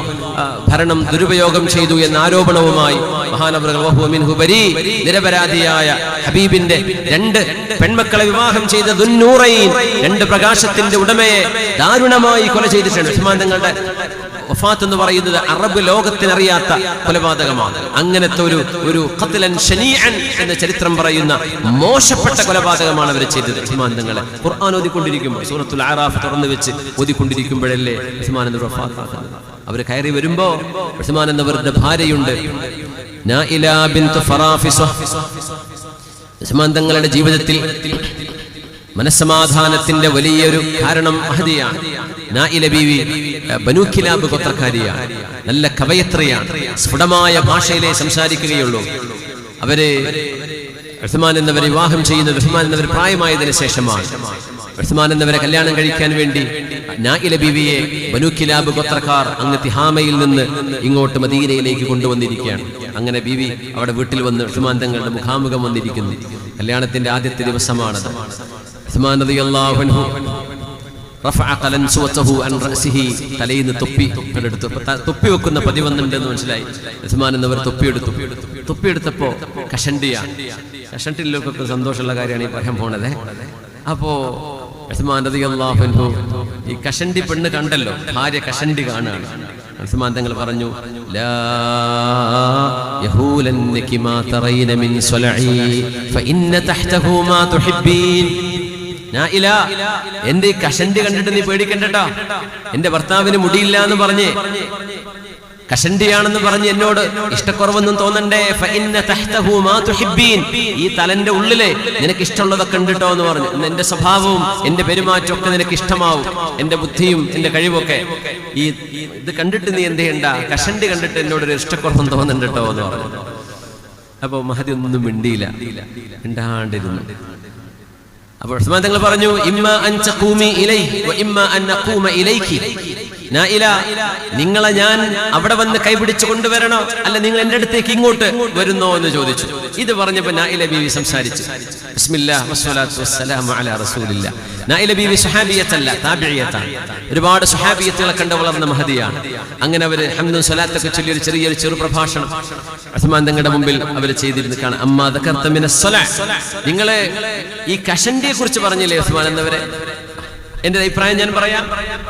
ഭരണം ദുരുപയോഗം ചെയ്തു എന്ന ആരോപണവുമായി മഹാനവറുകൾ വഹുവ മിൻഹു ബരീ, നിരപരാധിയായ ഹബീബിന്റെ 2 പെൺമക്കളെ വിവാഹം ചെയ്ത ദുന്നൂറൈൻ, 2 പ്രകാശത്തിന്റെ ഉടമയെ ദാരുണമായി കൊല ചെയ്തിട്ടുണ്ട്. ഉസ്മാൻ തങ്ങളുടെ വഫാത്ത് എന്ന് പറയുന്നത് അറബ് ലോകത്തിനറിയാത്ത കൊലപാതകമാണ്. അങ്ങനത്തെ ഒരു ഖത്ലൻ ശനീഅൻ എന്ന ചരിത്രം പറയുന്ന മോശപ്പെട്ട കൊലപാതകമാണ് അവർ ചെയ്തത്. ഉസ്മാൻ തങ്ങളെ ഖുർആൻ ഓതിക്കൊണ്ടിരിക്കുമ്പോൾ, സൂറത്തുൽ അറാഫ് തുറന്നു വെച്ച് ഓതിക്കൊണ്ടിരിക്കുമ്പോഴല്ലേ ഉസ്മാൻ എന്നവർ വഫാത്താകുന്നത്. അവർ കയറി വരുമ്പോ ഉസ്മാൻ എന്നവരുടെ ഭാര്യയുണ്ട്, നായില ബിൻത് ഫറാഫിസ. ഉസ്മാൻ തങ്ങളുടെ ജീവിതത്തിൽ മനസ്സമാധാനത്തിന്റെ വലിയൊരു കാരണം മഹദിയാണ്. നായില ബീവി ബനൂ കിലാബ് ഗോത്രക്കാരിയാണ്, നല്ല കവയത്രിയാണ്, സ്ഫുടമായ ഭാഷയിലേ സംസാരിക്കുകയുള്ളൂ. അവര് ഉസ്മാൻ എന്നവരെ വിവാഹം ചെയ്യുന്നത് ഉസ്മാൻ എന്നവർ പ്രായമായതിനു ശേഷമാണ്. ഉസ്മാൻ എന്നവരെ കല്യാണം കഴിക്കാൻ വേണ്ടി നായില ബീവിയെ ബനൂ കിലാബ് ഗോത്രക്കാർ അങ്ങ് തിഹാമയിൽ നിന്ന് ഇങ്ങോട്ട് മദീനയിലേക്ക് കൊണ്ടുവന്നിരിക്കുകയാണ്. അങ്ങനെ ബീവി അവിടെ വീട്ടിൽ വന്ന് ഉസ്മാൻ തങ്ങളുടെ മുഖാമുഖം വന്നിരിക്കുന്നു. കല്യാണത്തിന്റെ ആദ്യത്തെ ദിവസമാണത്. ഉസ്മാൻ റളിയല്ലാഹു അൻഹു റഫഅ ഖലൻസുവതഹു അൻ റഅസിഹി, തലയിൽ നിന്ന് തൊപ്പി വെക്കുന്ന പതിവന്നുണ്ടെന്ന് മനസ്സിലായി. ഉസ്മാൻ എന്നവർ തൊപ്പിയെടുത്തപ്പോ കഷണ്ടിലൊക്കെ സന്തോഷമുള്ള കാര്യമാണ് ഈ പറയാൻ പോണത്. അപ്പോ ഉസ്മാൻ റളിയല്ലാഹു അൻഹു ഈ കഷണ്ടി പെണ്ണ് കണ്ടല്ലോ, ഭാര്യ കഷണ്ടി കാണുകയാണ്. ഉസ്മാൻ തങ്ങൾ പറഞ്ഞു, ലാ യഹൂലന്നകി മാ തറൈന മിൻ സ്വലഇ ഫഇന്ന തഹ്തഹു മാ തുഹിബ്ബീൻ. നായില, എന്റെ ഈ കഷണ്ടി കണ്ടിട്ട് നീ പേടിക്കണ്ടട്ടോ. എന്റെ ഭർത്താവിന് മുടിയില്ല എന്ന് പറഞ്ഞ്, കഷണ്ടിയാണെന്ന് പറഞ്ഞ് എന്നോട് ഇഷ്ടക്കുറവൊന്നും തോന്നണ്ടേ. ഫഇന്ന തഹ്തഹു മാ തുഹിബ്ബീൻ, ഈ തലന്റെ ഉള്ളിലെ നിനക്ക് ഇഷ്ടമുള്ളതൊക്കെ ഉണ്ട് കേട്ടോ എന്ന് പറഞ്ഞു. എന്റെ സ്വഭാവവും എന്റെ പെരുമാറ്റവും ഒക്കെ നിനക്ക് ഇഷ്ടമാവും, എന്റെ ബുദ്ധിയും എന്റെ കഴിവൊക്കെ. ഈ ഇത് കണ്ടിട്ട് നീ എന്ത് ചെയ്യണ്ട, കഷണ്ടി കണ്ടിട്ട് എന്നോടൊരു ഇഷ്ടക്കുറവൊന്നും തോന്നണ്ട കേട്ടോ എന്ന് പറഞ്ഞു. അപ്പൊ മഹദി ഒന്നും മിണ്ടിയില്ല, മിണ്ടാണ്ടിരുന്നു. അപ്പോൾ ഉസ്മാൻ തങ്ങൾ പറഞ്ഞു, ഇമ്മ അൻ തഖൂമി ഇലൈഹി വ ഇമ്മ അൻ നഖൂമ ഇലൈകി. നായില, നിങ്ങളെ ഞാൻ അവിടെ വന്ന് കൈപിടിച്ചു കൊണ്ടുവരണോ, അല്ല നിങ്ങൾ എന്റെ അടുത്തേക്ക് ഇങ്ങോട്ട് വരുന്നോ എന്ന് ചോദിച്ചു. ഇത് പറഞ്ഞപ്പോ നായില ബീവി സംസാരിച്ചു. ബിസ്മില്ലാഹ് വസ്സലാത്തു വസ്സലാമു അലാ റസൂലില്ലാഹ്. നായില ബീവി സ്വഹാബിയത്തല്ല, താബിഇയത്താണ്. ഒരുപാട് സ്വഹാബിയത്തുകളെ കണ്ട് വളർന്ന മഹദിയാണ്. അങ്ങനെ അവര് ഹംദും സ്വലാത്തൊക്കെ ചൊല്ലി ഒരു ചെറു പ്രഭാഷണം ഉസ്മാൻ തങ്ങളുടെ മുമ്പിൽ അവർ ചെയ്തിരുന്നു കാണാം. അമ്മാ ദകർത മിനസ് സ്വലാ, നിങ്ങളെ ഈ കഷണ്ടിയെ കുറിച്ച് പറഞ്ഞില്ലേ ഉസ്മാൻ എന്നവരെ? എന്റെ അഭിപ്രായം ഞാൻ പറയാം.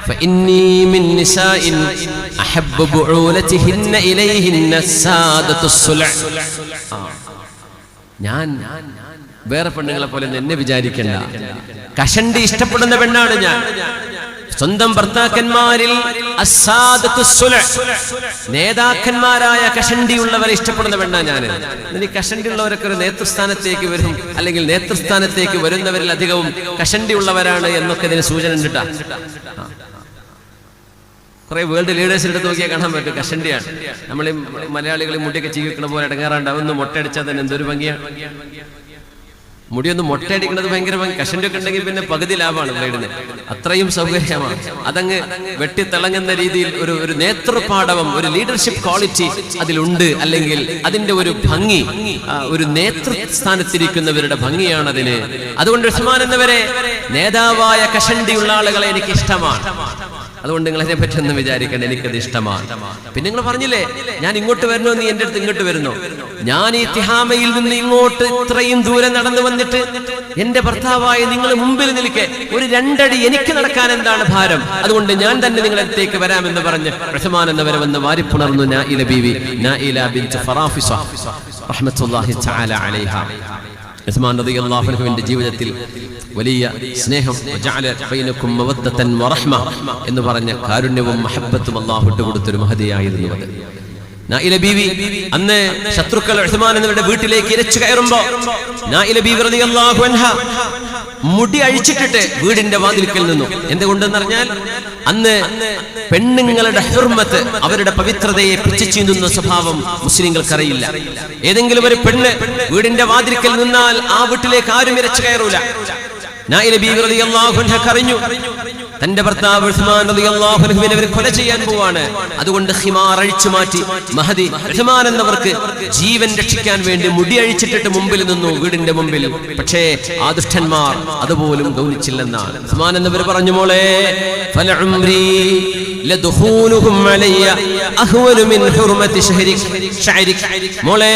ഫഇന്നീ മിൻ നിസാഇൻ അഹബ്ബു ബുഊലതിഹിന്ന ഇലൈഹിന്ന സാദത്തുസ് സുല. ഞാൻ വേറെ പെണ്ണുങ്ങളെ പോലെ എന്നെ വിചാരിക്കണ്ട, കഷണ്ടി ഇഷ്ടപ്പെടുന്ന പെണ്ണാണ് ഞാൻ. സ്വന്തം ഭർത്താക്കന്മാരിൽ നേതാക്കന്മാരായ കഷണ്ടിയുള്ളവരെ ഇഷ്ടപ്പെടുന്ന പെണ്ണാ ഞാൻ. ഇനി കഷണ്ടിയുള്ളവരൊക്കെ ഒരു നേതൃസ്ഥാനത്തേക്ക് വരും, അല്ലെങ്കിൽ നേതൃസ്ഥാനത്തേക്ക് വരുന്നവരിൽ അധികവും കഷണ്ടിയുള്ളവരാണ് എന്നൊക്കെ ഇതിന് സൂചന ഉണ്ട്. കുറെ വേൾഡ് ലീഡേഴ്സിന്റെ അടുത്ത് നോക്കിയാൽ കാണാൻ പറ്റും കഷണ്ടിയാണ്. നമ്മൾ മലയാളികൾ മുടിയൊക്കെ ചീവിക്കണ പോലെ ഇടങ്ങാറുണ്ടാവും. ഒന്ന് മൊട്ടയടിച്ചാൽ തന്നെ എന്തൊരു ഭംഗിയാണ്. മുടിയൊന്ന് മൊട്ടയടിക്കുന്നത് ഭയങ്കര ഭംഗി. കഷണ്ടിയൊക്കെ ഉണ്ടെങ്കിൽ പിന്നെ പകുതി ലാഭമാണ് ബ്ലേഡിന്, അത്രയും സൗകര്യമാണ്. അതങ്ങ് വെട്ടിത്തിളങ്ങുന്ന രീതിയിൽ ഒരു നേതൃപാടവം, ഒരു ലീഡർഷിപ്പ് ക്വാളിറ്റി അതിലുണ്ട്. അല്ലെങ്കിൽ അതിന്റെ ഒരു ഭംഗി, ഒരു നേതൃസ്ഥാനത്തിരിക്കുന്നവരുടെ ഭംഗിയാണ് അതിന്. അതുകൊണ്ട് ഉസ്മാൻ എന്നവരെ നേതാവായ കഷണ്ടിയുള്ള ആളുകളെ എനിക്ക് ഇഷ്ടമാണ്. അതുകൊണ്ട് നിങ്ങൾ അതിനെ പറ്റി ഒന്നും വിചാരിക്കണ്ട, എനിക്കത് ഇഷ്ടമാണ്. പിന്നെ നിങ്ങൾ പറഞ്ഞില്ലേ ഞാൻ ഇങ്ങോട്ട് വരണോ, നീ എന്റെ അടുത്ത് ഇങ്ങോട്ട് വരുന്നോ? ഞാൻ ഈ തിഹാമയിൽ നിന്ന് ഇങ്ങോട്ട് ഇത്രയും ദൂരം നടന്നു വന്നിട്ട് എന്റെ ഭർത്താവായ നിങ്ങൾ മുമ്പിൽ നിൽക്കെ ഒരു 2 അടി എനിക്ക് നടക്കാൻ എന്താണ് ഭാരം? അതുകൊണ്ട് ഞാൻ തന്നെ നിങ്ങളടുത്തേക്ക് വരാമെന്ന് പറഞ്ഞ് ഉസ്മാൻ എന്നവരെ വന്ന് വാരിപ്പുണർന്നു നായില ബീവി, നായില ബിൻത് ഫറാഫിസ റഹ്മത്തുള്ളാഹി തആല അലൈഹ. ഉസ്മാൻ റളിയല്ലാഹു അൻഹുവിന്റെ ജീവിതത്തിൽ വലിയ സ്നേഹം, വജഅല ബൈനകും മവദ്ദതൻ വറഹ്മ എന്ന് പറഞ്ഞ കാരുണ്യവും മഹബ്ബത്തും അല്ലാഹു ഇട്ടുകൊടുത്തൊരു മഹദിയായിരുന്നു അത്. നായില ബീവി അന്ന് ശത്രുക്കൾ ഉസ്മാൻ എന്നവരുടെ വീട്ടിലേക്ക് ഇരച്ചു കയറുമ്പോ നായില ബീവി റളിയല്ലാഹു അൻഹ മുടി അഴിച്ചിട്ടിട്ട് വീടിന്റെ വാതിൽക്കൽ നിന്നു. എന്തുകൊണ്ടെന്ന് പറഞ്ഞാൽ അന്ന് പെണ്ണുങ്ങളുടെ ഹുർമത്ത്, അവരുടെ പവിത്രതയെ പിച്ചിച്ചീന്തുന്ന സ്വഭാവം മുസ്ലിങ്ങൾക്കറിയില്ല. ഏതെങ്കിലും ഒരു പെണ്ണ് വീടിന്റെ വാതിൽക്കൽ നിന്നാൽ ആ വീട്ടിലേക്ക് ആരും ഇരച്ചു കയറൂല. നായില ബീവി റളിയല്ലാഹു അൻഹ കരഞ്ഞു. തന്റെ ഭർത്താവ് ഉസ്മാൻ റളിയല്ലാഹു അൻഹുവിനെ അവർ കൊല ചെയ്യാൻ പോവാണ്. അതുകൊണ്ട് ഖിമാർ അഴിച്ചു മാറ്റി മഹദി ഉസ്മാൻ എന്നവർക്ക് ജീവൻ രക്ഷിക്കാൻ വേണ്ടി മുടി അഴിച്ചിട്ടിട്ട് മുമ്പിൽ നിന്നു, വീടിന്റെ മുമ്പിൽ. പക്ഷേ ആ ദുഷ്ടന്മാർ അതുപോലും ഗൗനിച്ചില്ലെന്നാണ്. ഉസ്മാൻ എന്നവർ പറഞ്ഞു, മോളെ ഫലഉംരി ലദഖൂലുഹും അലയ്യ അഹ്വലു മിൻ ഹുർമതി ശഹരിക്, മോളെ